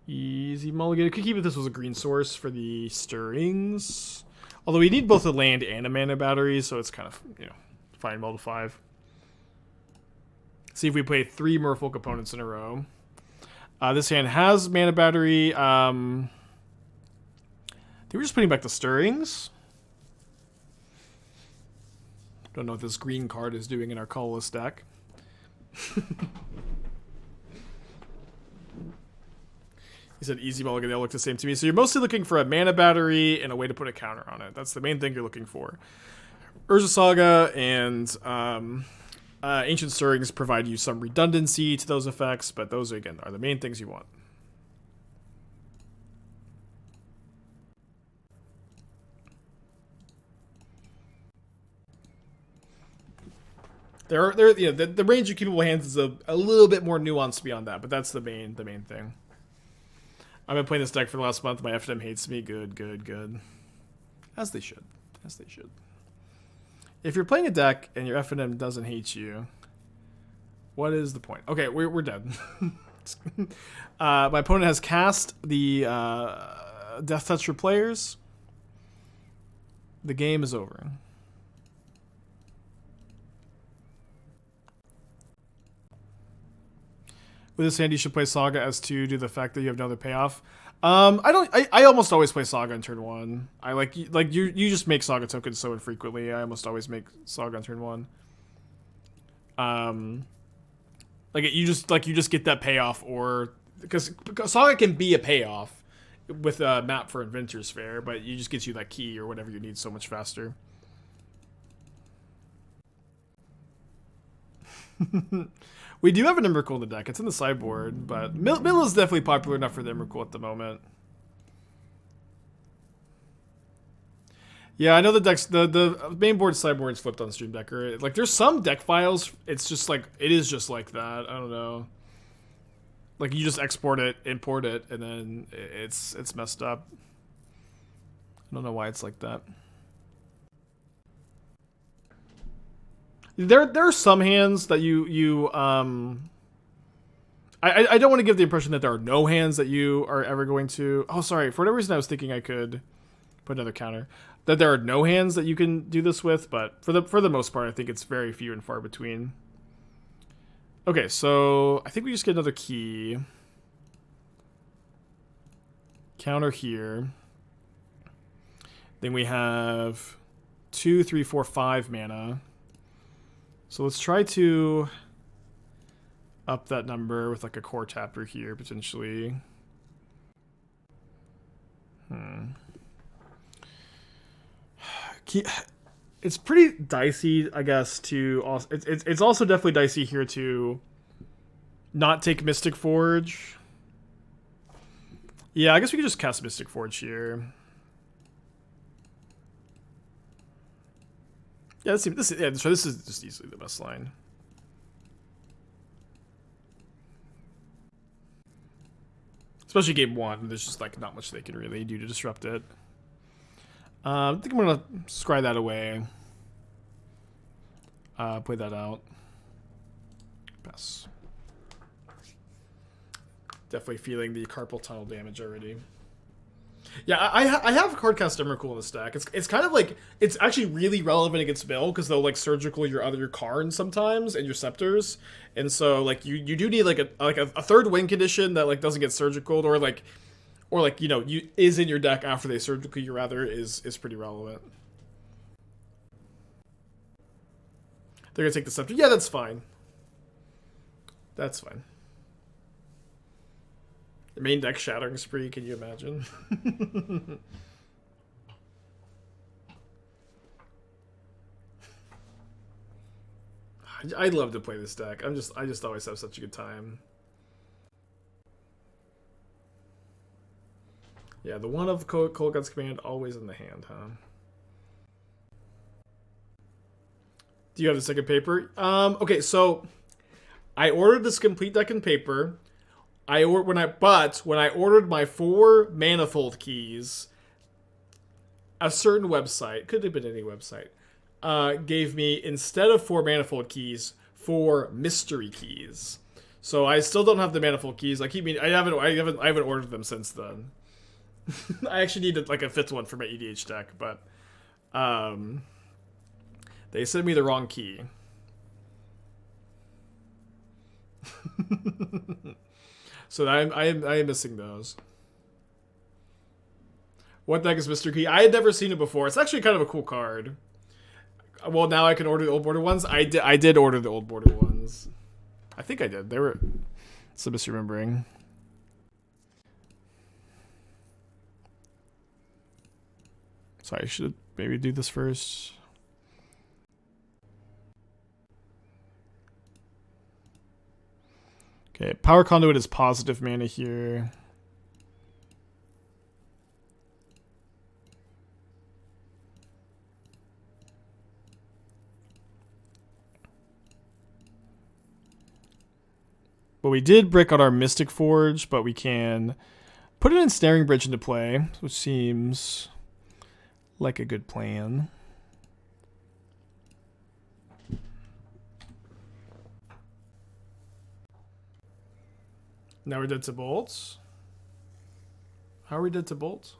Easy mulligan. I could keep it this was a green source for the stirrings. Although we need both a land and a mana battery, so it's kind of, you know, fine mull to 5. See if we play 3 Merfolk opponents in a row. This hand has mana battery. I think we're just putting back the stirrings. Don't know what this green card is doing in our colorless deck. He said easy mulligan, they all look the same to me. So you're mostly looking for a mana battery and a way to put a counter on it. That's the main thing you're looking for. Urza Saga and Ancient Stirrings provide you some redundancy to those effects, but those, again, are the main things you want. You know, the range of keepable hands is a little bit more nuanced beyond that, but that's the main thing. I've been playing this deck for the last month. My FNM hates me. Good. As they should. If you're playing a deck and your FNM doesn't hate you, what is the point? Okay, we're dead. My opponent has cast the Death Touch for players. The game is over. With this hand, you should play Saga S2 due to the fact that you have no other payoff. I almost always play Saga on turn 1. You just make Saga tokens so infrequently. I almost always make Saga on turn 1. You just get that payoff, or because Saga can be a payoff with a map for Inventors Fair, but it just gets you that key or whatever you need so much faster. We do have an Emrakul in the deck. It's in the sideboard, but Mill is definitely popular enough for the Emrakul at the moment. Yeah, I know the decks. The main board sideboard's flipped on Stream Decker. Like, there's some deck files. It's just like it is just like that. I don't know. Like, you just export it, import it, and then it's messed up. I don't know why it's like that. There are some hands that I don't want to give the impression that there are no hands that you are ever going to. Oh, sorry. For whatever reason, I was thinking I could put another counter. That there are no hands that you can do this with, but for the most part, I think it's very few and far between. Okay, so I think we just get another key. Counter here. Then we have 2, 3, 4, 5 mana. So let's try to up that number with like a Coretapper here, potentially. It's pretty dicey, I guess, to... Also, it's also definitely dicey here to not take Mystic Forge. Yeah, I guess we could just cast Mystic Forge here. Yeah, so this is just easily the best line. Especially game 1, there's just like not much they can really do to disrupt it. I think I'm gonna scry that away. Play that out. Pass. Definitely feeling the carpal tunnel damage already. Yeah, I have Cardcast Emrakul in the stack. It's kind of like, it's actually really relevant against Mill because they'll like surgical your other Karn sometimes and your Scepters, and so like you do need like a third win condition that like doesn't get surgical, or like you know is in your deck after they surgical you rather is pretty relevant. They're gonna take the Scepter. Yeah, that's fine. That's fine. The main deck shattering spree, can you imagine? I'd love to play this deck. I just always have such a good time. Yeah, the one of Cold Guns Command always in the hand, huh? Do you have the second paper? Okay, so I ordered this complete deck in paper. When I ordered my 4 Manifold Keys, a certain website, could have been any website, gave me, instead of 4 Manifold Keys, 4 Mystery Keys. So I still don't have the Manifold Keys. I haven't ordered them since then. I actually needed like a 5th one for my EDH deck, but they sent me the wrong key. So I am missing those. What deck is Mystery Key? I had never seen it before. It's actually kind of a cool card. Well, now I can order the old border ones. I did order the old border ones. I think I did. They were. It's a misremembering. So I should maybe do this first. Okay, Power Conduit is positive mana here. Well, we did brick on our Mystic Forge, but we can put an Ensnaring Bridge into play, which seems like a good plan. Now we're dead to bolts. How are we dead to bolts?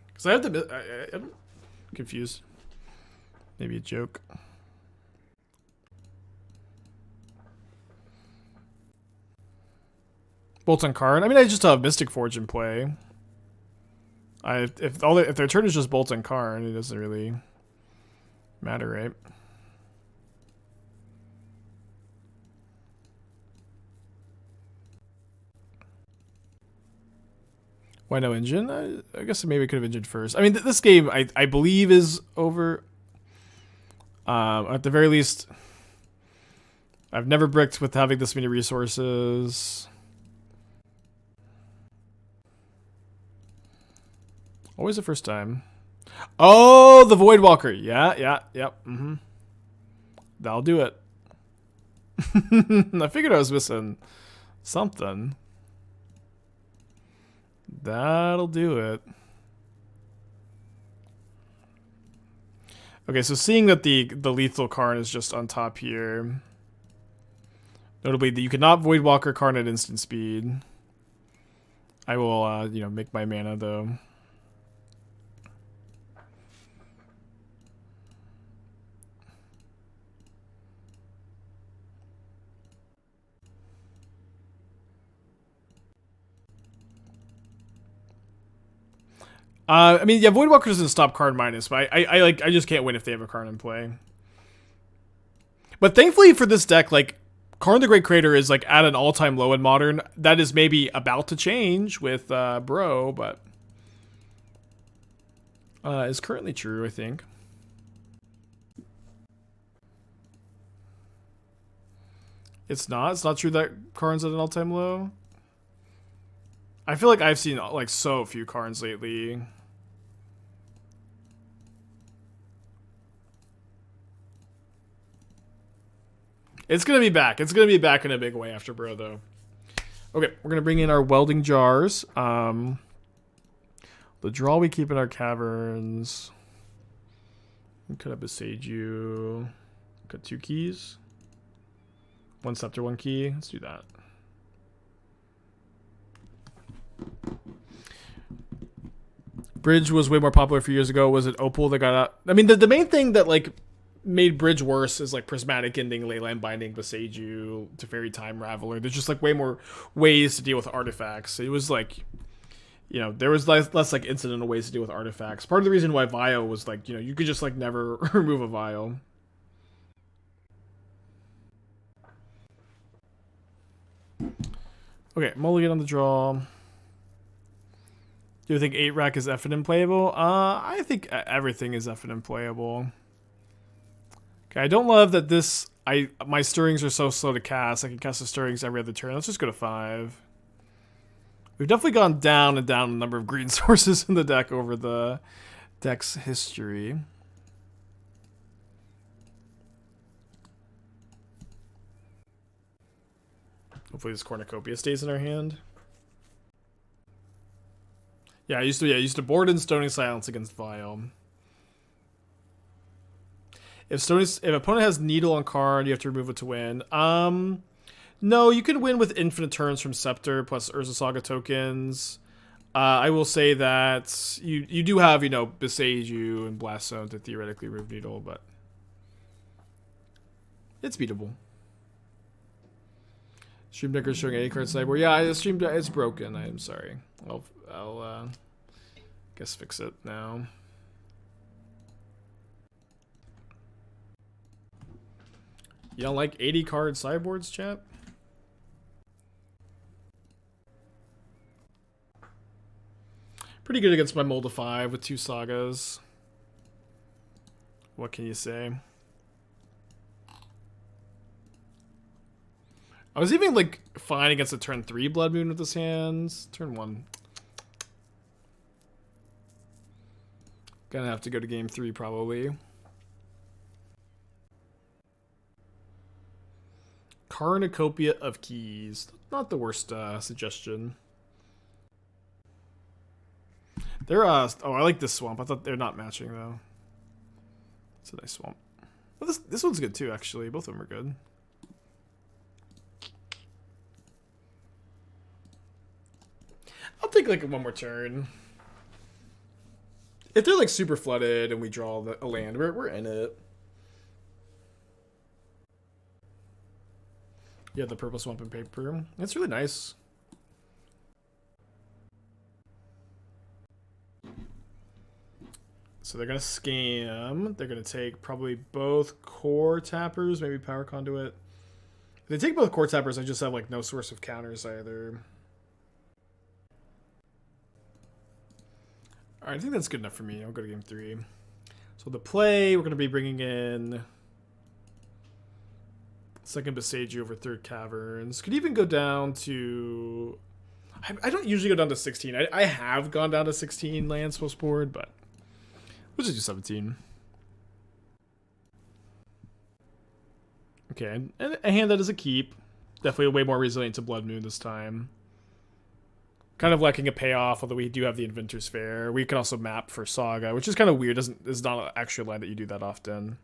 Because I have to... I'm confused. Maybe a joke. Bolts on Karn. I mean, I just have Mystic Forge in play. If their turn is just Bolts on Karn, it doesn't really matter, right? Why no engine? I guess maybe I could have engined first. I mean, this game I believe is over. At the very least, I've never bricked with having this many resources. Always the first time. Oh, the Voidwalker. Yeah. That'll do it. I figured I was missing something. That'll do it. Okay, so seeing that the lethal Karn is just on top here. Notably, that you cannot Voidwalker Karn at instant speed. I will, make my mana though. I mean, yeah, Voidwalker doesn't stop Karn minus, but I just can't win if they have a Karn in play. But thankfully for this deck, like, Karn the Great Creator is like at an all-time low in Modern. That is maybe about to change with Bro, but is currently true, I think. It's not true that Karn's at an all-time low. I feel like I've seen like so few Karns lately. It's gonna be back. It's gonna be back in a big way after Bro, though. Okay, we're gonna bring in our Welding Jars. The draw we keep in our caverns. Cut up Boseiju. Cut 2 keys. 1 Scepter, 1 key. Let's do that. Bridge was way more popular a few years ago. Was it Opal that got out? I mean, the main thing that like made Bridge worse is like Prismatic Ending, Leyline Binding, Boseiju, Teferi Time Raveler. There's just like way more ways to deal with artifacts. It was like, there was less like incidental ways to deal with artifacts. Part of the reason why Vio was like, you could just like never remove a Vio. Okay, Mulligan on the draw. Do you think 8-rack is effing unplayable? I think everything is effing unplayable. Okay, I don't love that my stirrings are so slow to cast. I can cast the stirrings every other turn. Let's just go to 5. We've definitely gone down and down the number of green sources in the deck over the deck's history. Hopefully this Cornucopia stays in our hand. Yeah, I used to board in Stoning Silence against Vile. If opponent has Needle on Karn, you have to remove it to win. No, you can win with infinite turns from Scepter plus Urza Saga tokens. I will say that you do have, Boseiju and Blast Zone to theoretically remove Needle, but it's beatable. Stream Decker showing 80 card sideboard. Yeah, Stream Deck, it's broken. I am sorry. I'll guess fix it now. You don't like 80 card sideboards, chat? Pretty good against my mold of 5 with 2 sagas. What can you say? I was even like fine against a turn 3 Blood Moon with his hands. Turn 1. Gonna have to go to game 3 probably. Cornucopia of Keys. Not the worst suggestion. They're oh, I like this swamp. I thought they're not matching though. It's a nice swamp. Well, this one's good too, actually. Both of them are good. I'll take like one more turn. If they're like super flooded and we draw a land, we're in it. Yeah, the purple swamp and paper. That's really nice. So they're gonna scam. They're gonna take probably both Coretappers, maybe Power Conduit. If they take both Coretappers, I just have like no source of counters either. Alright, I think that's good enough for me. I'll go to game 3. So the play, we're gonna be bringing in second Boseiju over third Caverns. Could even go down to... I don't usually go down to 16. I have gone down to 16 lands post board, but we'll just do 17. Okay, and a hand that is a keep. Definitely way more resilient to Blood Moon this time. Kind of lacking a payoff, although we do have the Inventors Fair. We can also map for Saga, which is kind of weird. It's not an actual line that you do that often.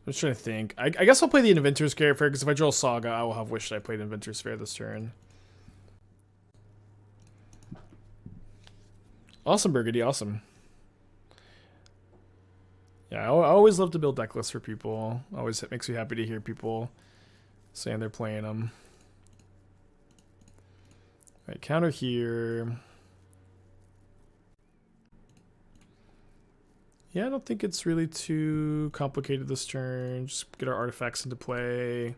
I'm just trying to think. I guess I'll play the Inventors Fair because if I draw Saga, I will have wished I played Inventors Fair this turn. Awesome, Burgundy. Awesome. Yeah, I always love to build deck lists for people. Always it makes me happy to hear people saying they're playing them. All right, counter here. Yeah, I don't think it's really too complicated this turn. Just get our artifacts into play.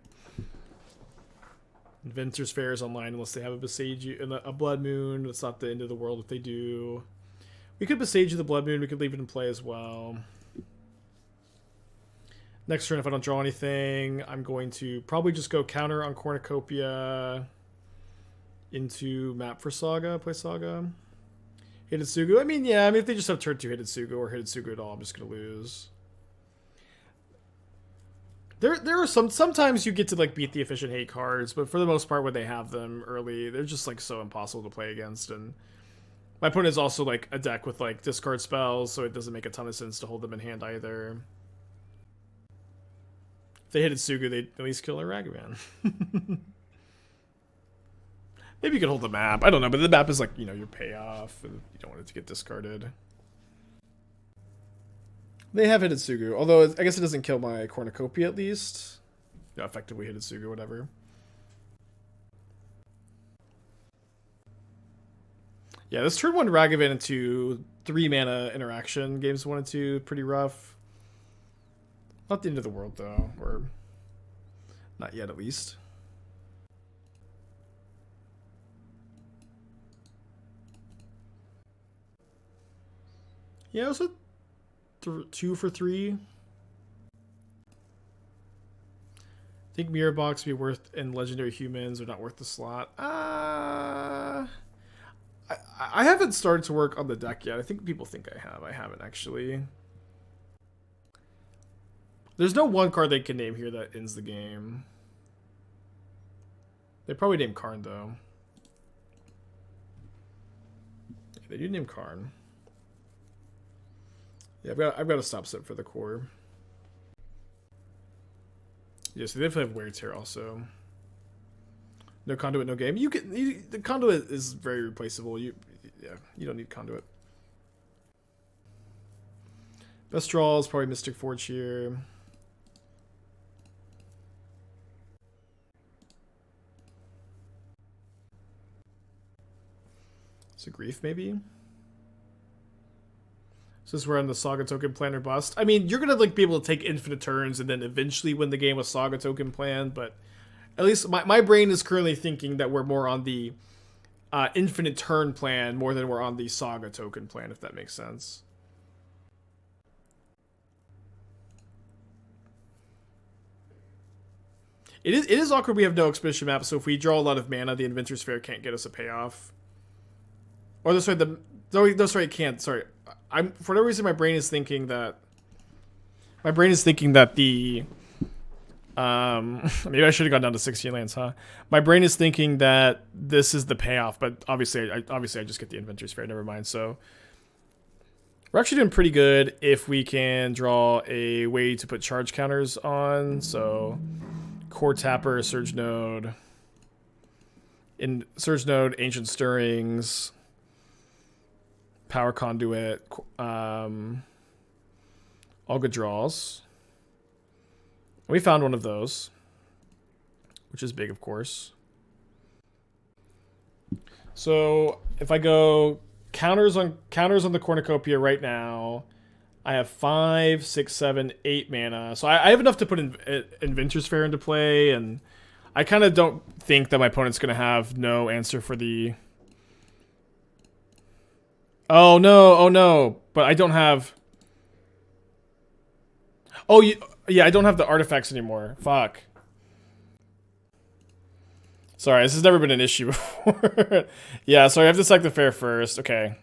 Inventors Fair is online unless they have a Boseiju and a Blood Moon. It's not the end of the world if they do. We could Boseiju the Blood Moon. We could leave it in play as well. Next turn, if I don't draw anything, I'm going to probably just go counter on Cornucopia into map for Saga, play Saga. Hidetsugu. I mean, if they just have turn 2 Hidetsugu or Hidetsugu at all, I'm just going to lose. There are sometimes you get to like beat the efficient hate cards, but for the most part when they have them early, they're just like so impossible to play against. And my opponent is also like a deck with like discard spells, so it doesn't make a ton of sense to hold them in hand either. If they Hidetsugu, they at least kill a Ragavan. Maybe you could hold the map. I don't know, but the map is like, your payoff. And you don't want it to get discarded. They have Hidetsugu, although I guess it doesn't kill my Cornucopia at least. Yeah, effectively Hidetsugu, whatever. Yeah, this turn 1 Ragavan into 3 mana interaction. Games 1 and 2, pretty rough. Not the end of the world, though. Or not yet, at least. Yeah, it was a 2 for 3. I think Mirror Box be worth and Legendary Humans are not worth the slot. I haven't started to work on the deck yet. I think people think I have. I haven't actually. There's no one card they can name here that ends the game. They probably named Karn though. Yeah, they do name Karn. Yeah, I've got a stop set for the core. Yeah, so they definitely have wear tear also. No conduit, no game. The conduit is very replaceable. You don't need conduit. Best draw is probably Mystic Forge here. It's a Grief maybe. Since we're on the Saga token plan or bust. I mean, you're gonna like be able to take infinite turns and then eventually win the game with Saga token plan, but at least my brain is currently thinking that we're more on the infinite turn plan more than we're on the Saga token plan, if that makes sense. It is awkward we have no expedition map, so if we draw a lot of mana, the Inventors Fair can't get us a payoff. Or that's right, it can't. Sorry. For no reason my brain is thinking that the maybe I should have gone down to 16 lands, huh? My brain is thinking that this is the payoff, but obviously I just get the Inventors Fair, never mind. So we're actually doing pretty good if we can draw a way to put charge counters on. So Coretapper, Surge Node, Ancient Stirrings, Power Conduit, all good draws. We found one of those, which is big, of course. So if I go counters on the Cornucopia right now, I have 5, 6, 7, 8 mana. So I have enough to put Inventors Fair into play, and I kind of don't think that my opponent's going to have no answer for the... Oh no, but I don't have... Oh, yeah, I don't have the artifacts anymore. Fuck. Sorry, this has never been an issue before. Yeah, so I have to select the fair first. Okay.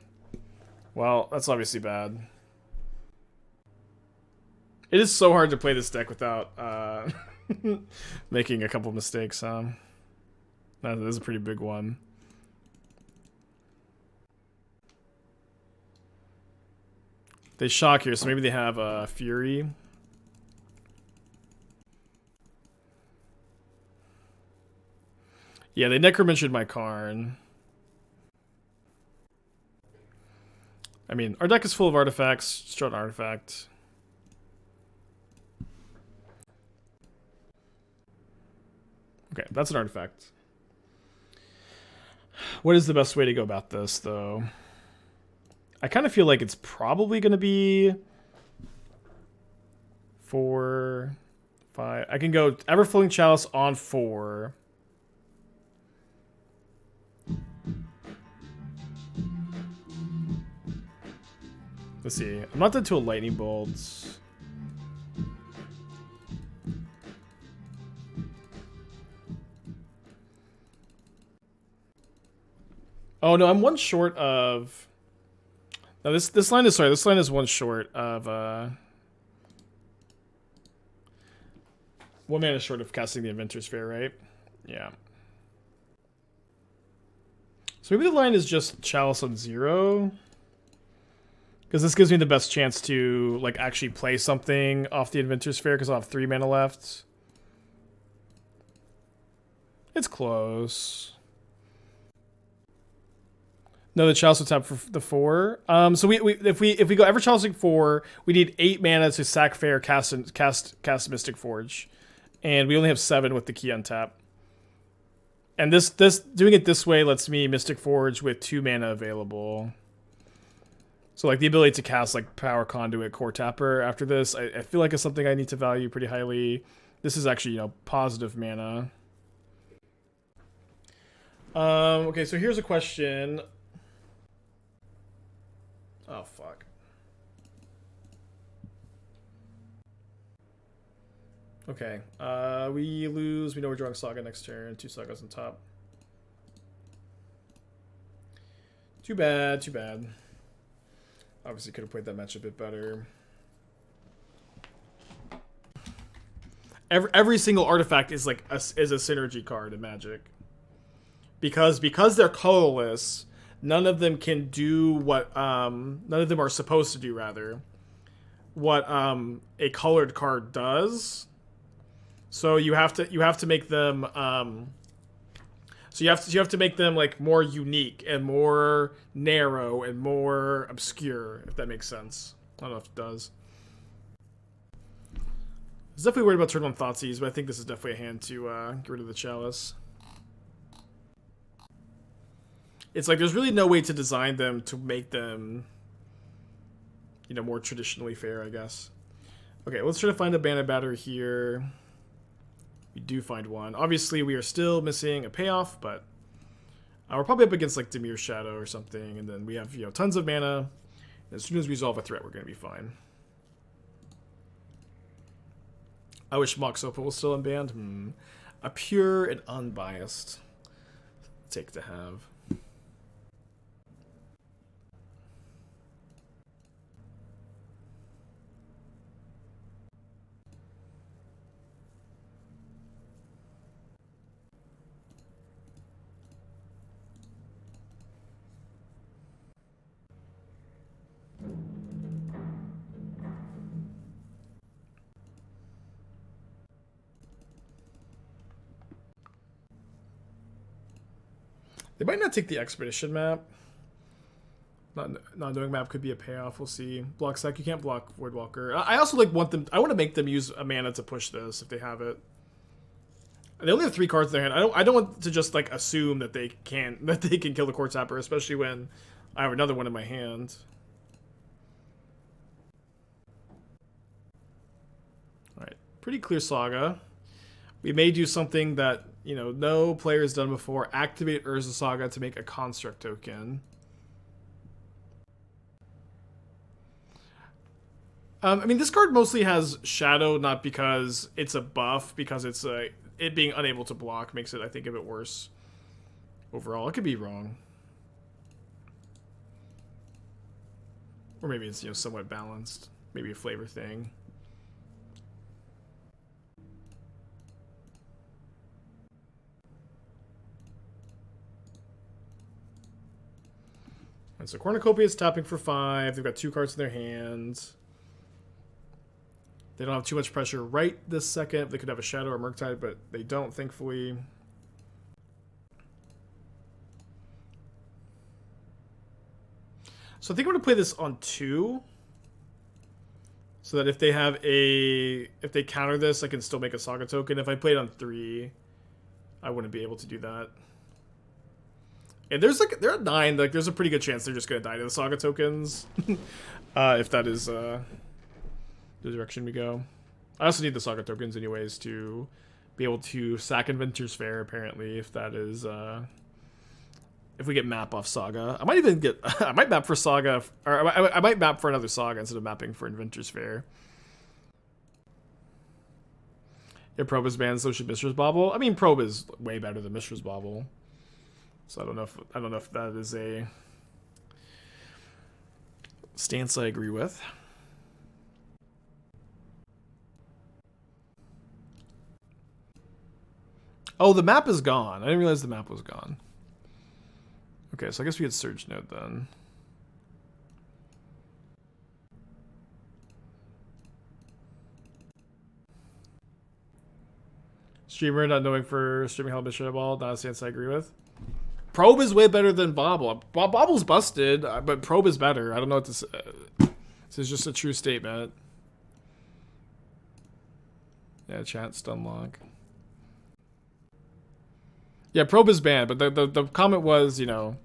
Well, that's obviously bad. It is so hard to play this deck without making a couple mistakes. That is a pretty big one. They shock here, so maybe they have Fury. Yeah, they necromentioned my Karn. I mean, our deck is full of artifacts. Just draw an artifact. Okay, that's an artifact. What is the best way to go about this, though? I kind of feel like it's probably going to be 4, 5. I can go Everflowing Chalice on 4. Let's see. I'm not dead to a Lightning Bolt. Oh no, I'm one short of... No, this line is... Sorry, this line is one short of... 1 mana short of casting the Inventors Fair, right? Yeah. So maybe the line is just Chalice on 0. Because this gives me the best chance to like actually play something off the Inventors Fair because I'll have 3 mana left. It's close. No, the Chalice will tap for the 4. So if we go ever Chalicing 4, we need 8 mana to sack Fair, cast Mystic Forge, and we only have 7 with the key on tap. And this doing it this way lets me Mystic Forge with 2 mana available. So like the ability to cast like Power Conduit, Coretapper after this, I feel like it's something I need to value pretty highly. This is actually, positive mana. Okay, so here's a question. Oh, fuck. Okay, we lose. We know we're drawing Saga next turn. 2 Sagas on top. Too bad, too bad. Obviously could have played that match a bit better. Every single artifact is like is a synergy card in Magic. because they're colorless, none of them can do what none of them are supposed to do, rather, what a colored card does. So you have to make them so you have to make them like more unique and more narrow and more obscure, if that makes sense. I don't know if it does. I was definitely worried about turn on Thoughtseize, but I think this is definitely a hand to get rid of the Chalice. It's like there's really no way to design them to make them, you know, more traditionally fair, I guess. Okay, let's try to find a mana batter here. We do find one. Obviously, we are still missing a payoff, but we're probably up against like Demir's Shadow or something, and then we have, you know, tons of mana. As soon as we resolve a threat, we're going to be fine. I wish Mox Opal was still unbanned. A pure and unbiased take to have. They might not take the Expedition map. Not knowing map could be a payoff. We'll see. Block Sack. You can't block Voidwalker. I also like want them. I want to make them use a mana to push this if they have it. They only have 3 cards in their hand. I don't want to just like assume that they can kill the Coretapper, especially when I have another one in my hand. All right, pretty clear Saga. We may do something that, you know, no player has done before. Activate Urza Saga to make a construct token. I mean, this card mostly has Shadow, not because it's a buff, because it's it being unable to block makes it, I think, a bit worse overall. I could be wrong. Or maybe it's, you know, somewhat balanced. Maybe a flavor thing. And so Cornucopia is tapping for 5. They've got 2 cards in their hands. They don't have too much pressure right this second. They could have a Shadow or Murktide, but they don't, thankfully. So I think I'm going to play this on 2. So that if they have if they counter this, I can still make a Saga token. If I play it on 3, I wouldn't be able to do that. And they're at 9. Like, there's a pretty good chance they're just gonna die to the Saga tokens, if that is the direction we go. I also need the Saga tokens anyways to be able to sack Inventors Fair. Apparently, if that is if we get map off Saga, I might even get I might map for Saga, or I might map for another Saga instead of mapping for Inventors Fair. If Probe is banned, so should Mishra's Bauble. I mean, Probe is way better than Mishra's Bauble. So I don't know if that is a stance I agree with. Oh, the map is gone. I didn't realize the map was gone. Okay, so I guess we had Surge Node then. Streamer not knowing for streaming Hell Bishop at all, not a stance I agree with. Probe is way better than Bauble. Bauble's busted, but Probe is better. I don't know what to say. This is just a true statement. Yeah, chat stun lock. Yeah, Probe is banned, but the comment was, you know,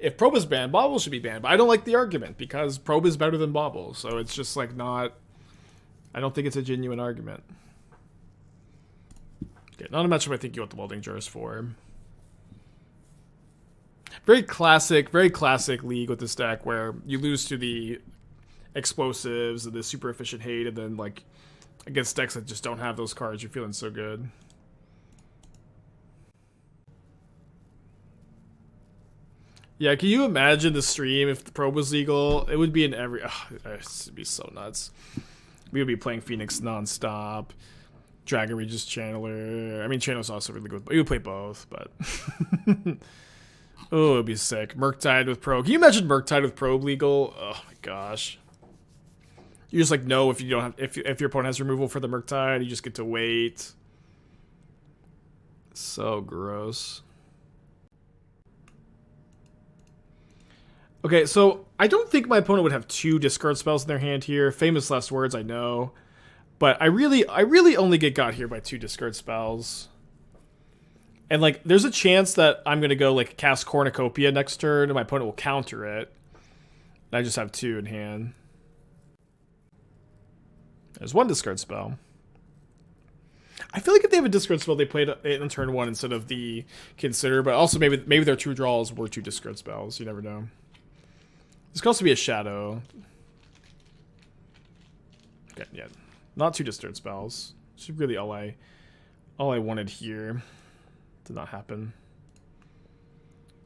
if Probe is banned, Bauble should be banned. But I don't like the argument because Probe is better than Bauble. So it's just like not... I don't think it's a genuine argument. Okay, not a matchup I think you want the Welding Jar is for. Very classic league with this deck where you lose to the explosives and the super efficient hate, and then like against decks that just don't have those cards, you're feeling so good. Yeah, can you imagine the stream if the Probe was legal? It would be in every... it would be so nuts. We would be playing Phoenix nonstop. Dragon Regis Channeler. I mean, Channel's also really good. But you would play both, but oh, it'd be sick. Murktide with Probe. Can you imagine Murktide with Probe legal? Oh my gosh. You just like know if you don't have if your opponent has removal for the Murktide, you just get to wait. So gross. Okay, so I don't think my opponent would have 2 discard spells in their hand here. Famous last words, I know. But I really only get got here by 2 discard spells. And like there's a chance that I'm gonna go like cast Cornucopia next turn and my opponent will counter it. And I just have 2 in hand. There's 1 discard spell. I feel like if they have a discard spell, they played it in turn 1 instead of the consider, but also maybe their 2 draws were 2 discard spells. You never know. This could also be a shadow. Okay, yeah. Not 2 discard spells. Which is really all I wanted here. Did not happen.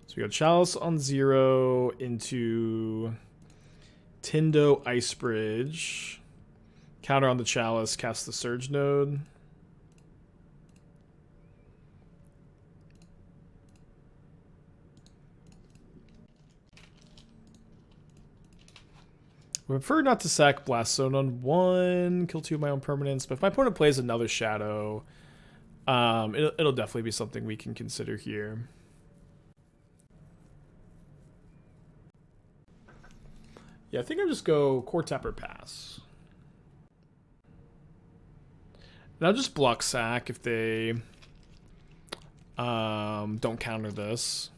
So we go Chalice on 0 into Tendo Ice Bridge. Counter on the Chalice, cast the Surge node. I prefer not to sack Blast Zone on 1, kill 2 of my own permanents, but if my opponent plays another Shadow, it'll definitely be something we can consider here. Yeah, I think I'll just go Coretapper pass. And I'll just block sack if they don't counter this.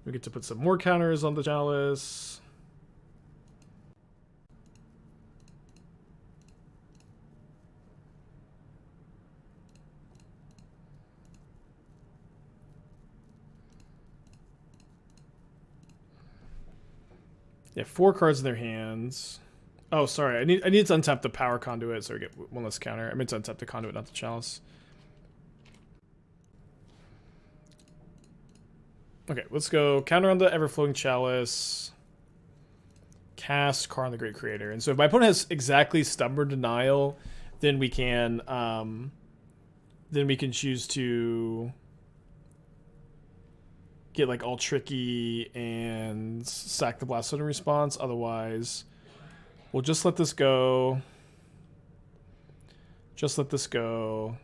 We get to put some more counters on the Chalice. They have 4 cards in their hands. Oh, sorry. I need to untap the Power Conduit so we get 1 less counter. I meant to untap the Conduit, not the Chalice. Okay, let's go counter on the Everflowing Chalice. Cast Karn the Great Creator. And so if my opponent has exactly Stubborn Denial, then we can choose to get like all tricky and sack the Blast Zone in response. Otherwise, we'll just let this go. Just let this go.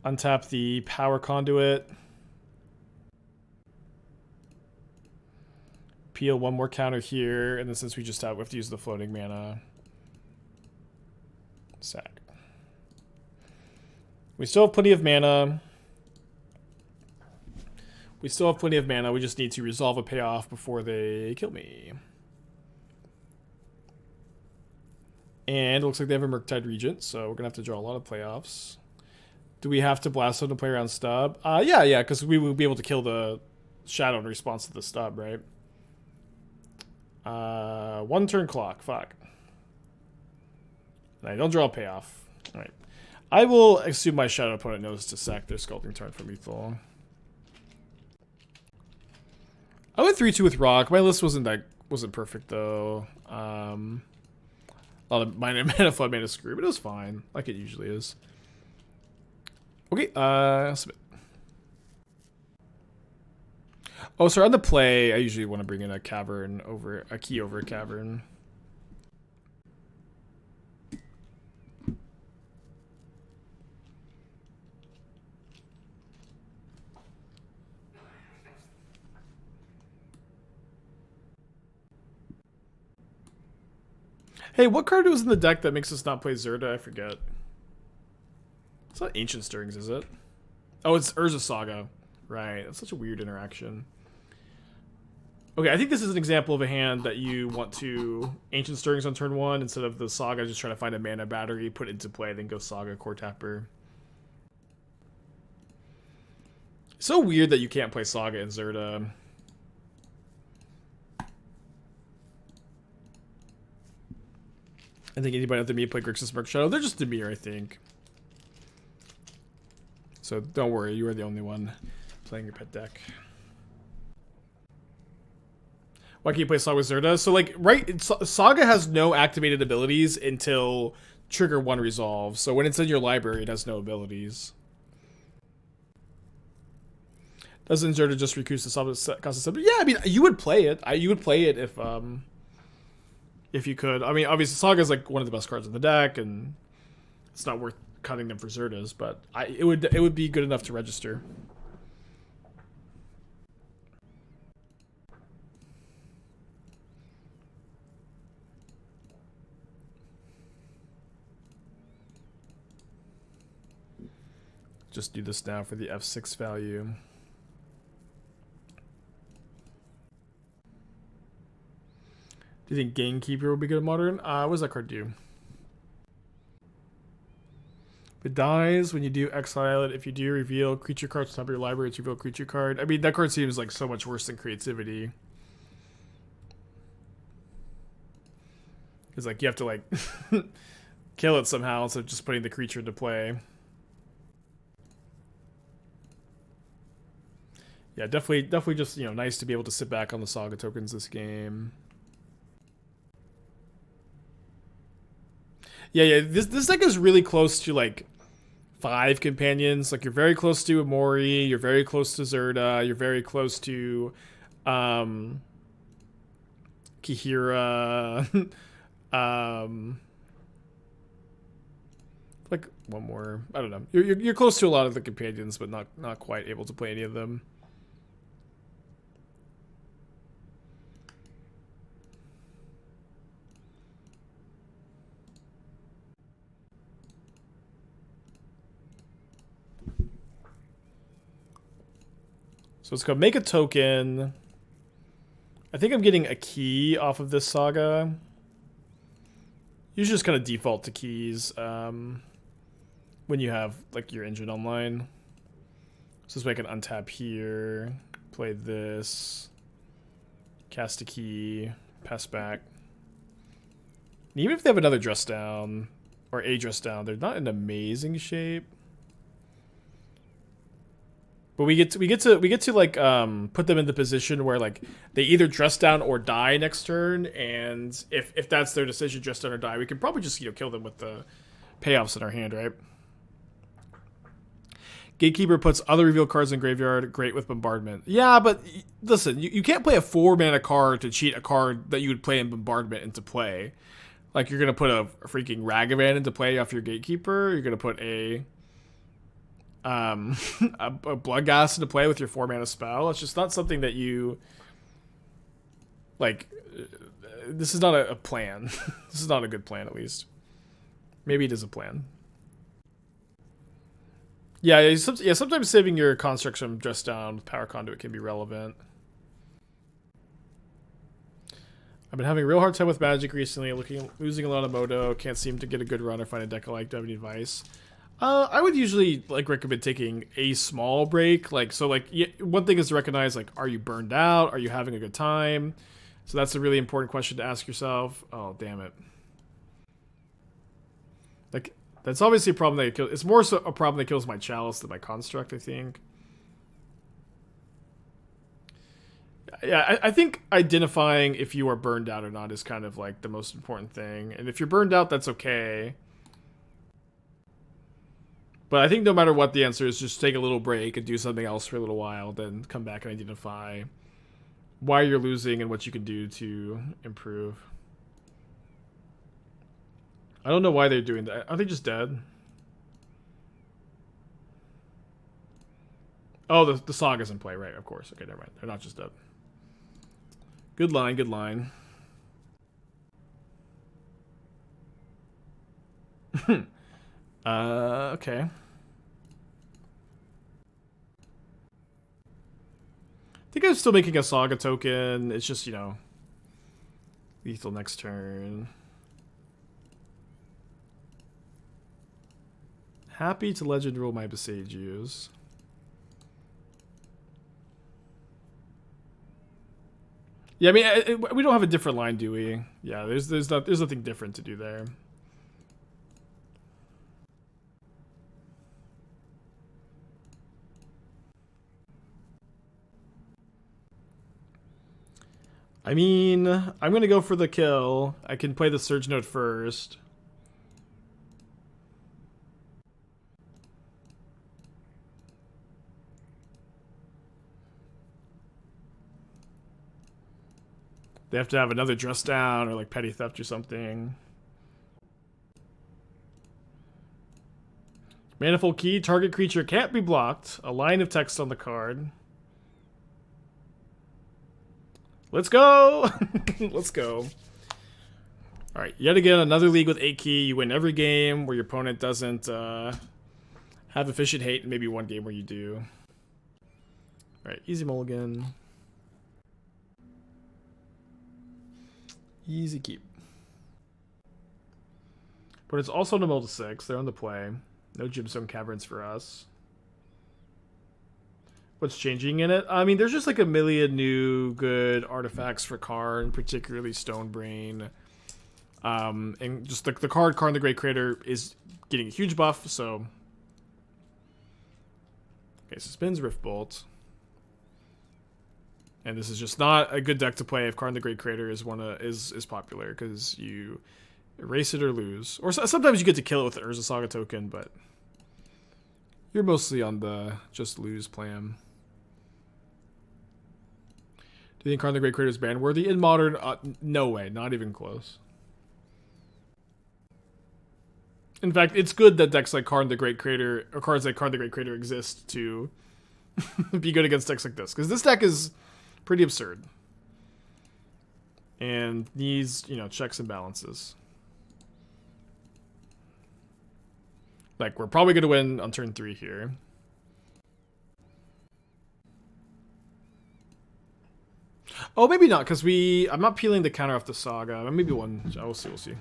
Untap the Power Conduit. Peel 1 more counter here, and then since we just have to use the floating mana, sack. We still have plenty of mana. We just need to resolve a payoff before they kill me. And it looks like they have a Murktide Regent, so we're gonna have to draw a lot of playoffs. Do we have to Blast Zone to play around Stub? Yeah, because we will be able to kill the Shadow in response to the Stub, right? 1 turn clock. Fuck. And I don't draw a payoff. Alright. I will assume my Shadow opponent knows to sack their Sculpting Turn for lethal. I went 3-2 with Rock. My list wasn't perfect though. A lot of mana flood, mana screw, but it was fine, like it usually is. Okay, submit. Oh, sorry, on the play, I usually want to bring in a cavern over a key over a cavern. Hey, what card was in the deck that makes us not play Zerda? I forget. It's not Ancient Stirrings, is it? Oh, it's Urza Saga. Right, that's such a weird interaction. Okay, I think this is an example of a hand that you want to Ancient Stirrings on turn 1 instead of the Saga just trying to find a mana battery, put it into play, then go Saga, Coretapper. So weird that you can't play Saga in Zerda. I think anybody out there me play Grixis Merc Shadow, they're just Dimir, I think. So don't worry, you are the only one playing your pet deck. Why can't you play Saga with Zerda? So like, right, Saga has no activated abilities until Trigger 1 resolves. So when it's in your library, it has no abilities. Doesn't Zerda just recruit the cost of Scepter? Yeah, I mean, you would play it. You would play it if you could. I mean, obviously, Saga is like one of the best cards in the deck, and it's not worth cutting them for Zerdas, but it would be good enough to register. Just do this now for the F6 value. Do you think Gamekeeper will be good at Modern? What does that card do? If it dies when you do exile it. If you do reveal creature cards to top of your library, it's reveal creature card. I mean, that card seems like so much worse than creativity. Because like you have to like kill it somehow instead of just putting the creature into play. Yeah, definitely just, you know, nice to be able to sit back on the Saga tokens this game. Yeah, this deck is really close to like 5 companions. Like you're very close to Amori, you're very close to Zerda, you're very close to Kihira. Like one more. I don't know. You're close to a lot of the companions, but not quite able to play any of them. So let's go make a token. I think I'm getting a key off of this Saga. Usually just kind of default to keys when you have like your engine online. So this way I can untap here, play this, cast a key, pass back. And even if they have another dress down or a dress down, they're not in amazing shape. But we get to like put them in the position where like they either dress down or die next turn, and if that's their decision, dress down or die, we can probably just, you know, kill them with the payoffs in our hand, right? Gatekeeper puts other reveal cards in graveyard, great with Bombardment. Yeah, but listen, you can't play a 4-mana card to cheat a card that you would play in Bombardment into play. Like you're gonna put a freaking Ragavan into play off your Gatekeeper. You're gonna put a Bloodghast into play with your 4-mana spell. It's just not something that you like. This is not a plan. This is not a good plan, at least. Maybe it is a plan. Yeah, sometimes saving your constructs from dress down with Power Conduit can be relevant. I've been having a real hard time with Magic recently, losing a lot of Moto, can't seem to get a good run or find a deck I like. Do you have any advice? I would usually like recommend taking a small break. Like, so like one thing is to recognize, like, are you burned out? Are you having a good time? So that's a really important question to ask yourself. Oh, damn it. Like, that's obviously a problem that kills. It's more so a problem that kills my Chalice than my Construct, I think. Yeah, I think identifying if you are burned out or not is kind of like the most important thing. And if you're burned out, that's okay. But I think no matter what the answer is, just take a little break and do something else for a little while, then come back and identify why you're losing and what you can do to improve. I don't know why they're doing that. Are they just dead? Oh, the Saga's in play, right? Of course. Okay, never mind. They're not just dead. Good line, good line. Okay. I think I'm still making a Saga token. It's just, you know, lethal next turn. Happy to legend rule my Boseijus. Yeah, I mean, we don't have a different line, do we? Yeah, there's nothing different to do there. I mean, I'm going to go for the kill. I can play the Surge Note first. They have to have another Dress Down or like Petty Theft or something. Manifold Key, target creature can't be blocked. A line of text on the card. Let's go! Let's go. Alright, yet again, another league with 8 key. You win every game where your opponent doesn't have efficient hate, and maybe one game where you do. Alright, easy mulligan. Easy keep. But it's also on the mill to 6. They're on the play. No Gemstone Caverns for us. What's changing in it? I mean, there's just like a million new good artifacts for Karn, particularly Stonebrain. And just the card Karn the Great Creator is getting a huge buff, so... Okay, so spins Rift Bolt. And this is just not a good deck to play if Karn the Great Creator is is popular, because you erase it or lose. Or sometimes you get to kill it with the Urza Saga token, but you're mostly on the just lose plan. Do you think Karn the Great Creator is ban worthy? In Modern, no way. Not even close. In fact, it's good that decks like Karn the Great Creator, or cards like Karn the Great Creator exist to be good against decks like this. Because this deck is pretty absurd. And needs, you know, checks and balances. Like, we're probably going to win on turn 3 here. Oh, maybe not, because I'm not peeling the counter off the Saga. Maybe one. We'll see, we'll see.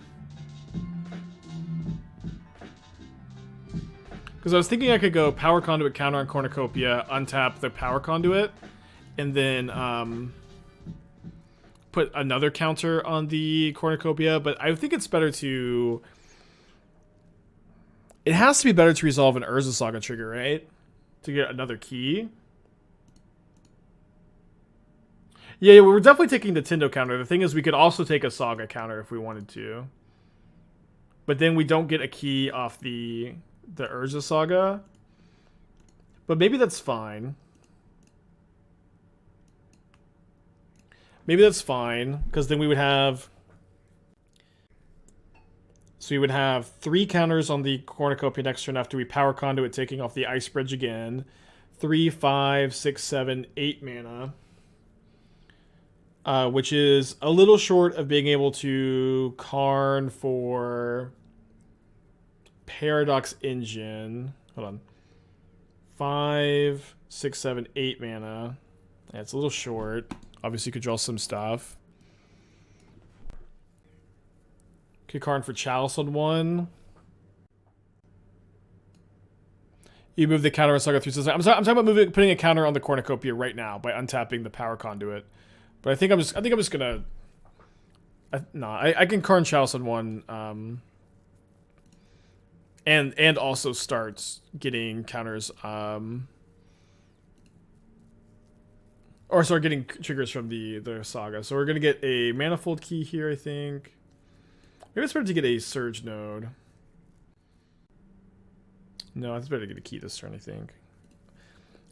Because I was thinking I could go Power Conduit counter on Cornucopia, untap the Power Conduit, and then put another counter on the Cornucopia. But I think it's better to... It has to be better to resolve an Urza Saga trigger, right? To get another key. Yeah, we're definitely taking the Tendo counter. The thing is, we could also take a Saga counter if we wanted to. But then we don't get a key off the Urza Saga. But maybe that's fine. Maybe that's fine, because then we would have... So we would have 3 counters on the Cornucopia next turn after we Power Conduit, taking off the Ice Bridge again. 3, 5, 6, 7, 8 mana. Which is a little short of being able to Karn for Paradox Engine. Hold on. 5, 6, 7, 8 mana. Yeah, it's a little short. Obviously, you could draw some stuff. Could Karn for Chalice on 1. You move the counter on Saga 3. I'm talking about putting a counter on the Cornucopia right now by untapping the Power Conduit. But I think I'm just gonna. I can Karn Chalice on 1. And also start getting counters. Or start getting triggers from the Saga. So we're gonna get a Manifold Key here, I think. Maybe it's better to get a Surge Node. No, it's better to get a key this turn, I think.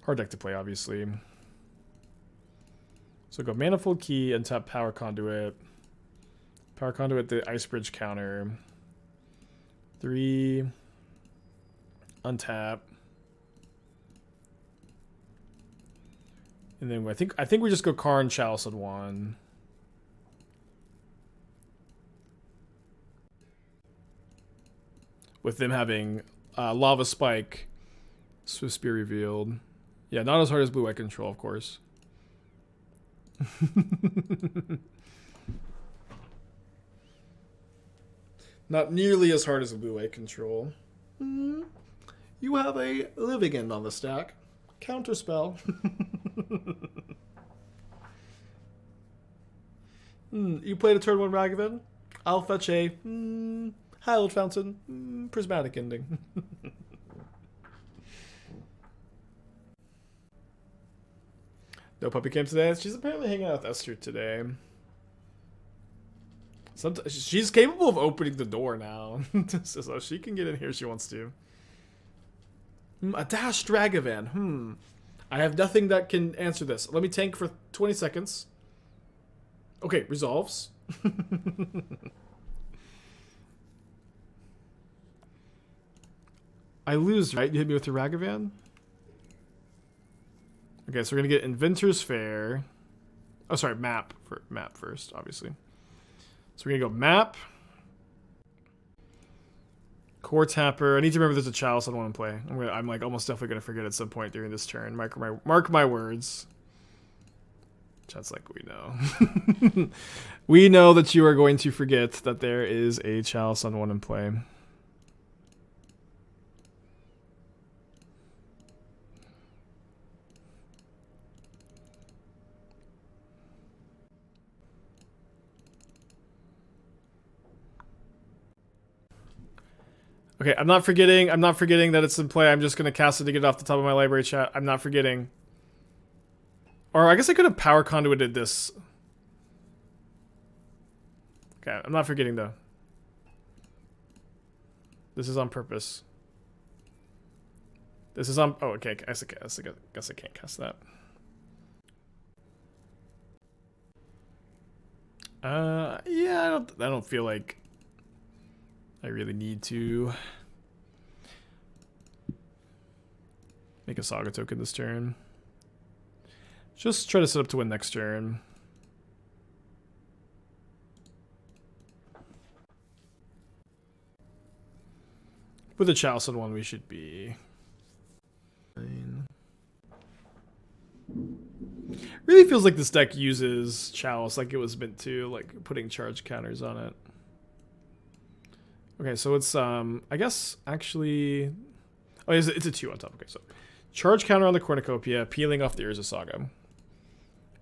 Hard deck to play, obviously. So go Manifold Key, untap Power Conduit. Power Conduit, the Ice Bridge counter. 3. Untap. And then I think we just go Karn Chalice on 1. With them having Lava Spike, Swift Spear revealed. Yeah, not as hard as Blue-White Control, of course. Not nearly as hard as a Blue-White Control. You have a Living End on the stack. Counterspell. You played a turn 1 Ragavan? I'll fetch a Hallowed Fountain. Prismatic Ending. No puppy came today. She's apparently hanging out with Esther today. Sometimes she's capable of opening the door now, so she can get in here if she wants to. A Dash Dragavan. I have nothing that can answer this. Let me tank for 20 seconds. Okay, resolves. I lose, right? You hit me with the Ragavan? Okay, so we're gonna get Inventors Fair. Oh, sorry, map first, obviously. So we're gonna go map. Coretapper. I need to remember there's a Chalice I want to play. I'm like almost definitely gonna forget at some point during this turn. Mark my words. Chat's like, we know. We know that you are going to forget that there is a Chalice on one in play. Okay, I'm not forgetting that it's in play. I'm just gonna cast it to get it off the top of my library chat. I'm not forgetting. Or I guess I could have Power Conduited this. Okay, I'm not forgetting though. This is on purpose. This is on. Oh, okay. I guess I can't cast that. Yeah, I don't feel like I really need to make a Saga token this turn. Just try to set up to win next turn. With a Chalice on one, we should be fine. Really feels like this deck uses Chalice like it was meant to, like putting charge counters on it. Okay, so it's I guess actually, oh, it's a 2 on top. Okay, so charge counter on the Cornucopia, peeling off the Urza Saga.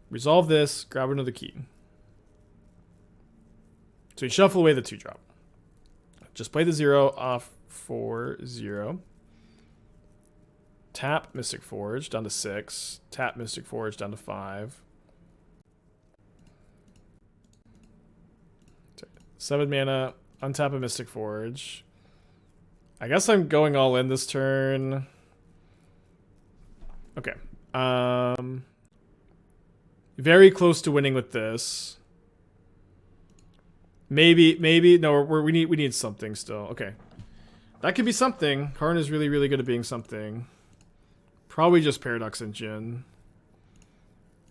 Resolve this, grab another key. So you shuffle away the 2-drop. Just play the 0 off for 0. Tap Mystic Forge down to 6. Tap Mystic Forge down to 5. 7 mana. Untap a Mystic Forge. I guess I'm going all in this turn. Okay. Very close to winning with this. Maybe no. We need something still. Okay, that could be something. Karn is really good at being something. Probably just Paradox Engine.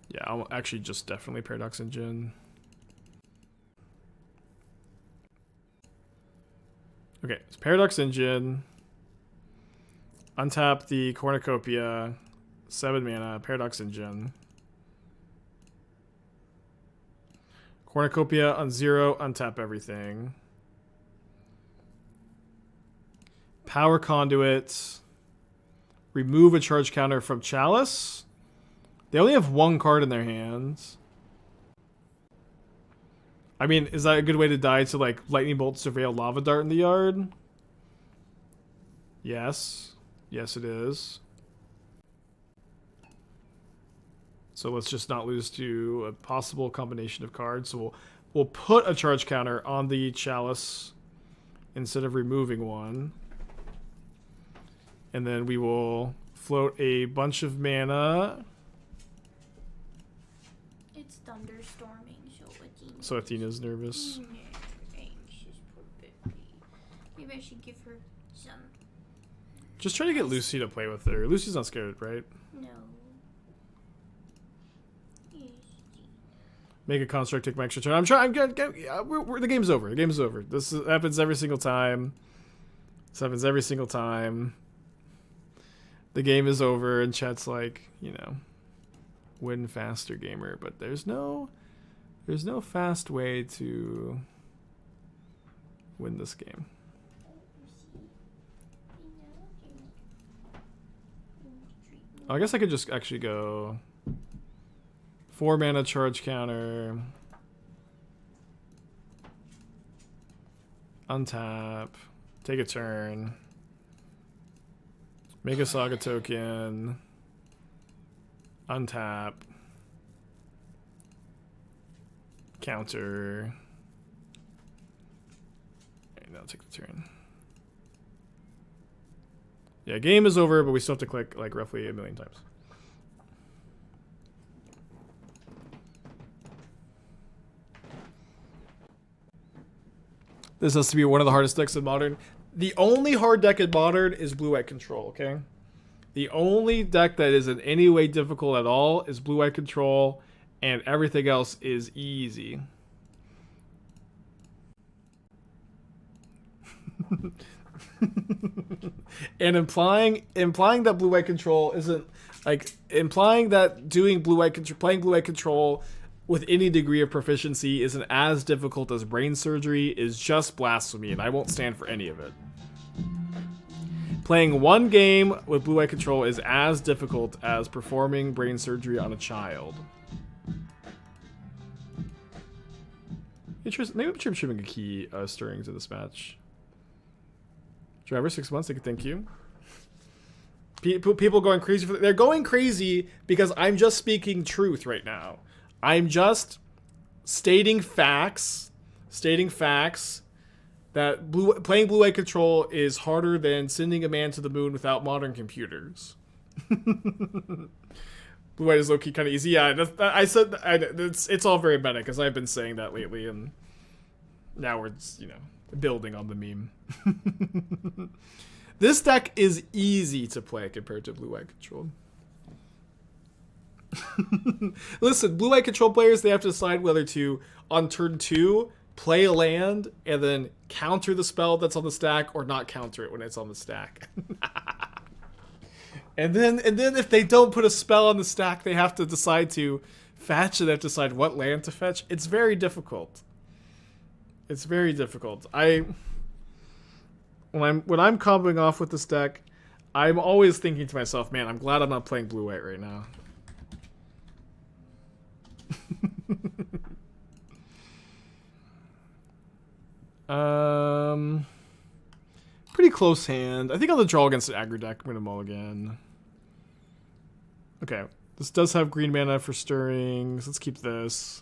Yeah, I'll actually just definitely Paradox Engine. Okay, so Paradox Engine. Untap the Cornucopia. 7 mana, Paradox Engine. Cornucopia on 0, untap everything. Power Conduit. Remove a charge counter from Chalice. They only have 1 card in their hands. I mean, is that a good way to die to, like, Lightning Bolt, Surveil, Lava Dart in the yard? Yes. Yes, it is. So let's just not lose to a possible combination of cards. So we'll put a charge counter on the Chalice instead of removing one. And then we will float a bunch of mana. It's thunderstorming, so Athena's nervous. Anxious, poor baby. Maybe I should give her some. Just try to get Lucy to play with her. Lucy's not scared, right? No. Make a construct, take my extra turn. I'm trying. The game's over. The game's over. This happens every single time. This happens every single time. The game is over, and chat's like, you know, win faster, gamer. But there's no fast way to win this game. I guess I could just actually go 4 mana charge counter. Untap. Take a turn. Make a Saga token. Untap. Counter. I'll take the turn. Yeah, game is over, but we still have to click like roughly 1 million times. This has to be one of the hardest decks in Modern. The only hard deck in Modern is Blue-White Control, okay? The only deck that is in any way difficult at all is Blue-White Control, and everything else is easy. And implying that Blue-White Control isn't, like, implying that doing playing Blue-White Control with any degree of proficiency isn't as difficult as brain surgery is just blasphemy, and I won't stand for any of it. Playing one game with Blue-White Control is as difficult as performing brain surgery on a child. Interesting. Maybe I'm shipping a key stirrings of this match. Driver 6 months. Thank you. People going crazy they're going crazy because I'm just speaking truth right now. I'm just stating facts that playing Blue-White Control is harder than sending a man to the moon without modern computers. Blue-White is low-key kind of easy. Yeah, it's all very meta because I've been saying that lately, and now we're just, building on the meme. This deck is easy to play compared to Blue-White Control. Listen, Blue-White Control players, they have to decide whether to, on turn 2, play a land and then counter the spell that's on the stack or not counter it when it's on the stack. and then if they don't put a spell on the stack, they have to decide to fetch, and they have to decide what land to fetch. It's very difficult. It's very difficult. When I'm comboing off with this deck, I'm always thinking to myself, man, I'm glad I'm not playing Blue-White right now. Pretty close hand. I think on the draw against an aggro deck, I'm gonna mulligan. Okay, this does have green mana for stirrings. Let's keep this.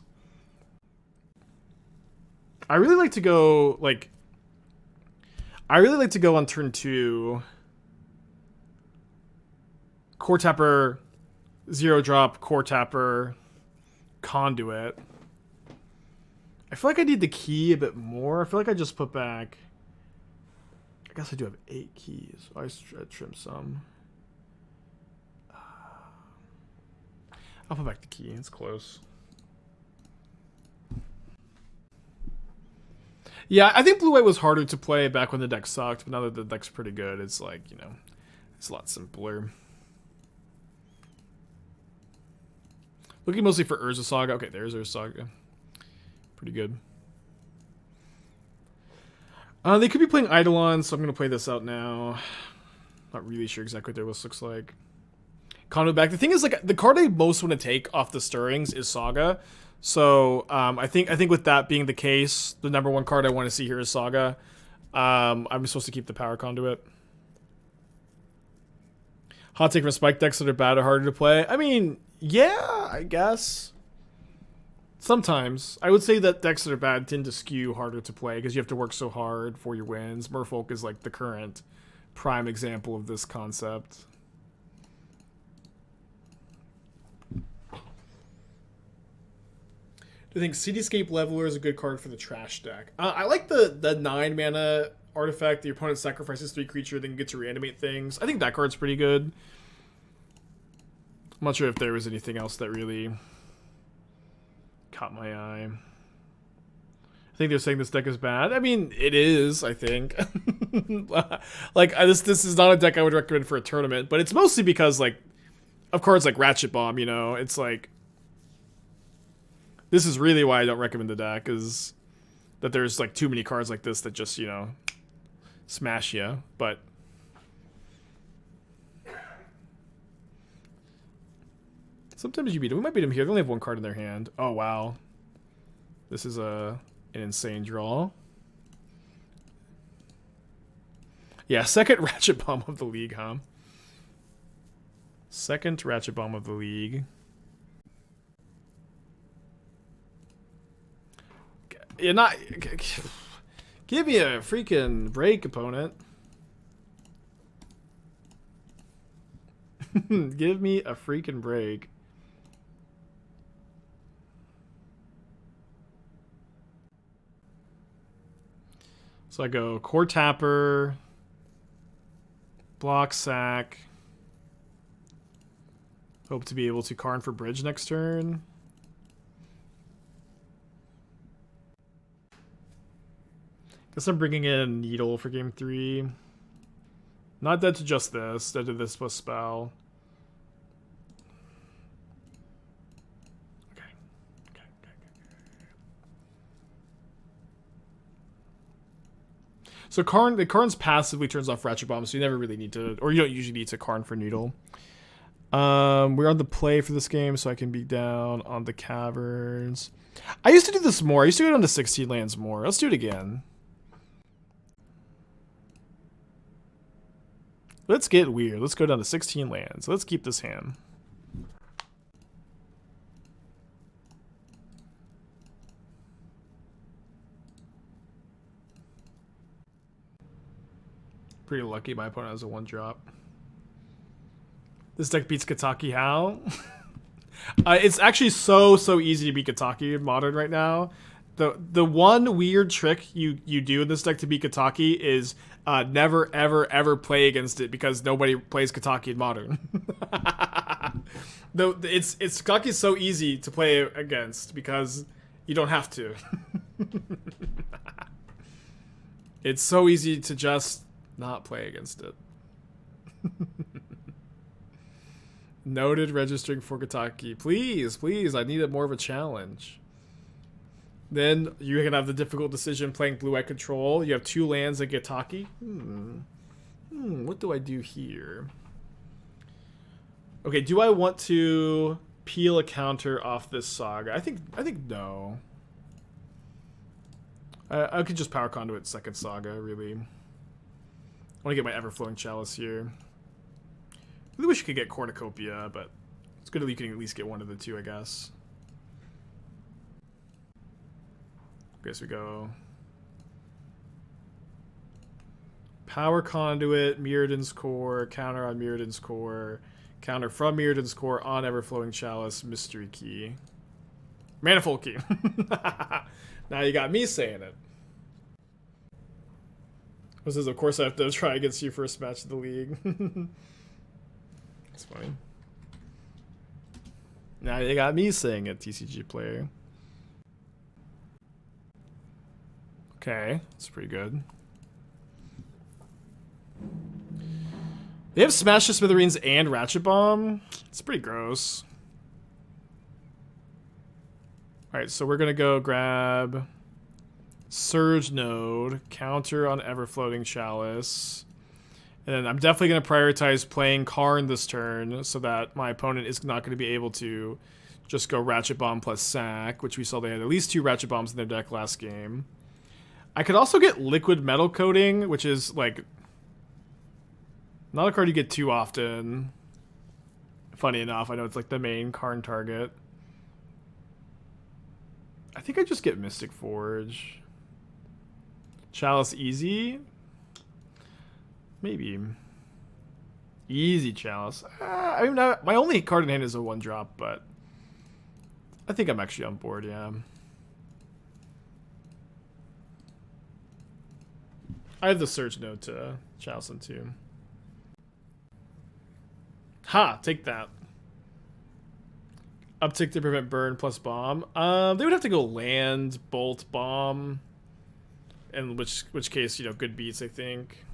I really like to go on turn 2. Coretapper, 0-drop, Coretapper, Conduit. I feel like I need the key a bit more. I feel like I just put back... I guess I do have 8 keys. I trim some. I'll put back the key. It's close. Yeah, I think Blue-White was harder to play back when the deck sucked, but now that the deck's pretty good, it's like, it's a lot simpler. Looking mostly for Urza Saga. Okay, there's Urza Saga. Pretty good. They could be playing Eidolon, so I'm going to play this out now. Not really sure exactly what their list looks like. Conduit back. The thing is, the card I most want to take off the stirrings is Saga. So I think with that being the case, the number one card I want to see here is Saga. I'm supposed to keep the Power Conduit. Hot take from spike decks that are bad or harder to play. I mean, yeah, I guess. Sometimes. I would say that decks that are bad tend to skew harder to play because you have to work so hard for your wins. Merfolk is like the current prime example of this concept. Do you think Cityscape Leveler is a good card for the trash deck? I like the 9 mana artifact. The opponent sacrifices 3 creature, then get to reanimate things. I think that card's pretty good. I'm not sure if there was anything else that really caught my eye. I think they're saying this deck is bad. I mean, it is, I think. This is not a deck I would recommend for a tournament, but it's mostly because, of cards like Ratchet Bomb, it's like... This is really why I don't recommend the deck, is that there's, too many cards like this that just, smash you, but... Sometimes you beat them. We might beat them here. They only have 1 card in their hand. Oh, wow. This is an insane draw. Yeah, second Ratchet Bomb of the league, huh? Second Ratchet Bomb of the league. Give Give me a freaking break, opponent. Give me a freaking break. So I go Coretapper, block sack. Hope to be able to Karn for bridge next turn. Guess I'm bringing in Needle for game 3. Not dead to just this. Dead to this plus spell. Okay. So Karn's passively turns off Ratchet Bomb, so you never really need to, or you don't usually need to Karn for Needle. We're on the play for this game, so I can be down on the caverns. I used to do this more. I used to go down to 16 lands more. Let's do it again. Let's get weird. Let's go down to 16 lands. Let's keep this hand. Pretty lucky my opponent has a 1-drop. This deck beats Kataki how? It's actually so easy to beat Kataki in Modern right now. The one weird trick you do in this deck to beat Kataki is never ever play against it because nobody plays Kataki in Modern. Though Kataki is so easy to play against because you don't have to. It's so easy to just not play against it. Noted registering for Kataki. Please, I need more of a challenge. Then you can have the difficult decision playing blue-white control. You have 2 lands that get Taki. What do I do here? Okay, do I want to peel a counter off this Saga? I think no. I could just Power Conduit second Saga, really. I want to get my Everflowing Chalice here. I really wish you could get Cornucopia, but it's good that you can at least get one of the 2, I guess. I guess we go Power Conduit, Mirrodin's Core, counter on Mirrodin's Core, counter from Mirrodin's Core on Everflowing Chalice, Mystery Key. Manifold Key. Now you got me saying it. This is, of course, I have to try against you first match of the league. That's funny. Now you got me saying it, TCG player. Okay, that's pretty good. They have Smash the Smithereens and Ratchet Bomb. It's pretty gross. Alright, so we're gonna go grab Surge Node, counter on Everflowing Chalice. And then I'm definitely going to prioritize playing Karn this turn so that my opponent is not going to be able to just go Ratchet Bomb plus Sack, which we saw they had at least 2 Ratchet Bombs in their deck last game. I could also get Liquimetal Coating, which is, like, not a card you get too often. Funny enough, I know it's, like, the main Karn target. I think I just get Mystic Forge. Chalice easy? Maybe. Easy Chalice. I mean, my only card in hand is a 1-drop, but I think I'm actually on board, yeah. I have the Surge Node to Chalice in too. Ha! Take that. Uptick to prevent burn plus bomb. They would have to go land, bolt, bomb. In which case, you know, good beats, I think.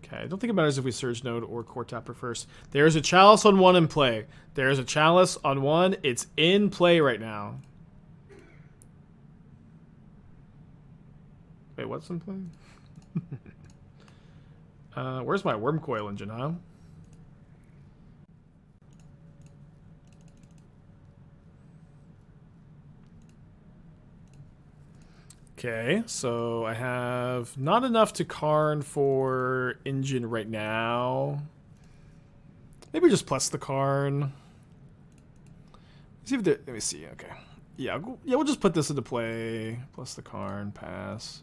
Okay, I don't think it matters if we Surge Node or Coretapper first. There's a Chalice on 1 in play. There's a Chalice on 1. It's in play right now. Wait, what's in play? Where's my Worm Coil engine, huh? Okay, so I have not enough to Karn for engine right now. Maybe just plus the Karn. Let me see. Okay. Yeah, we'll just put this into play. Plus the Karn, pass.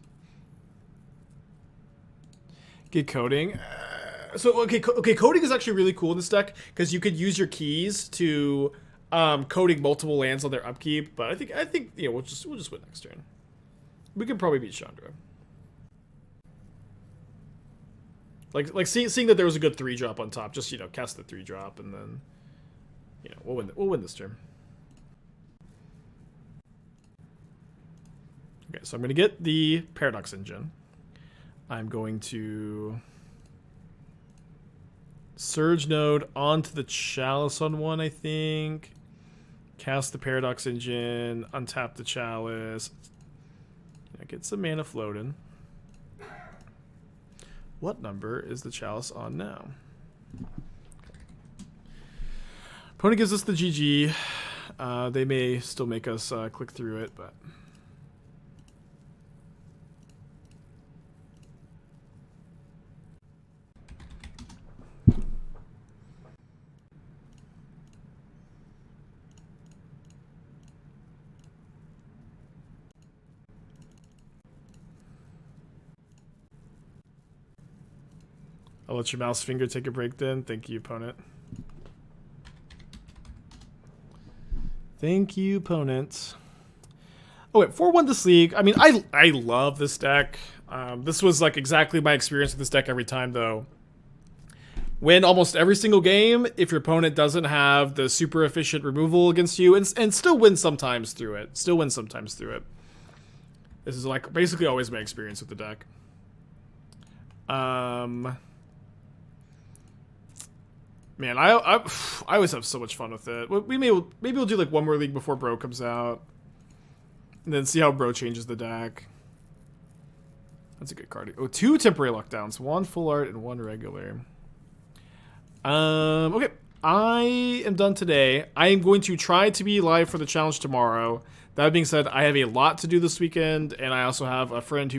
Get Coating. Okay, Coating is actually really cool in this deck because you could use your keys to coating multiple lands on their upkeep. But I think we'll just win next turn. We can probably beat Chandra. Like seeing that there was a good 3-drop on top, just cast the 3-drop and then we'll win this turn. Okay, so I'm gonna get the Paradox Engine. I'm going to Surge Node onto the Chalice on one, I think. Cast the Paradox Engine, untap the Chalice. Get some mana floating. What number is the Chalice on now? Opponent gives us the GG. They may still make us click through it, but... I'll let your mouse finger take a break then. Thank you, opponent. Thank you, opponent. Oh, wait, 4-1 this league. I mean, I love this deck. This was like exactly my experience with this deck every time, though. Win almost every single game if your opponent doesn't have the super efficient removal against you, and still win sometimes through it. This is like basically always my experience with the deck. Man, I always have so much fun with it. Maybe we'll do like one more league before Bro comes out, and then see how Bro changes the deck. That's a good card. Oh, 2 temporary lockdowns, 1 full art and 1 regular. Okay, I am done today. I am going to try to be live for the challenge tomorrow. That being said, I have a lot to do this weekend, and I also have a friend who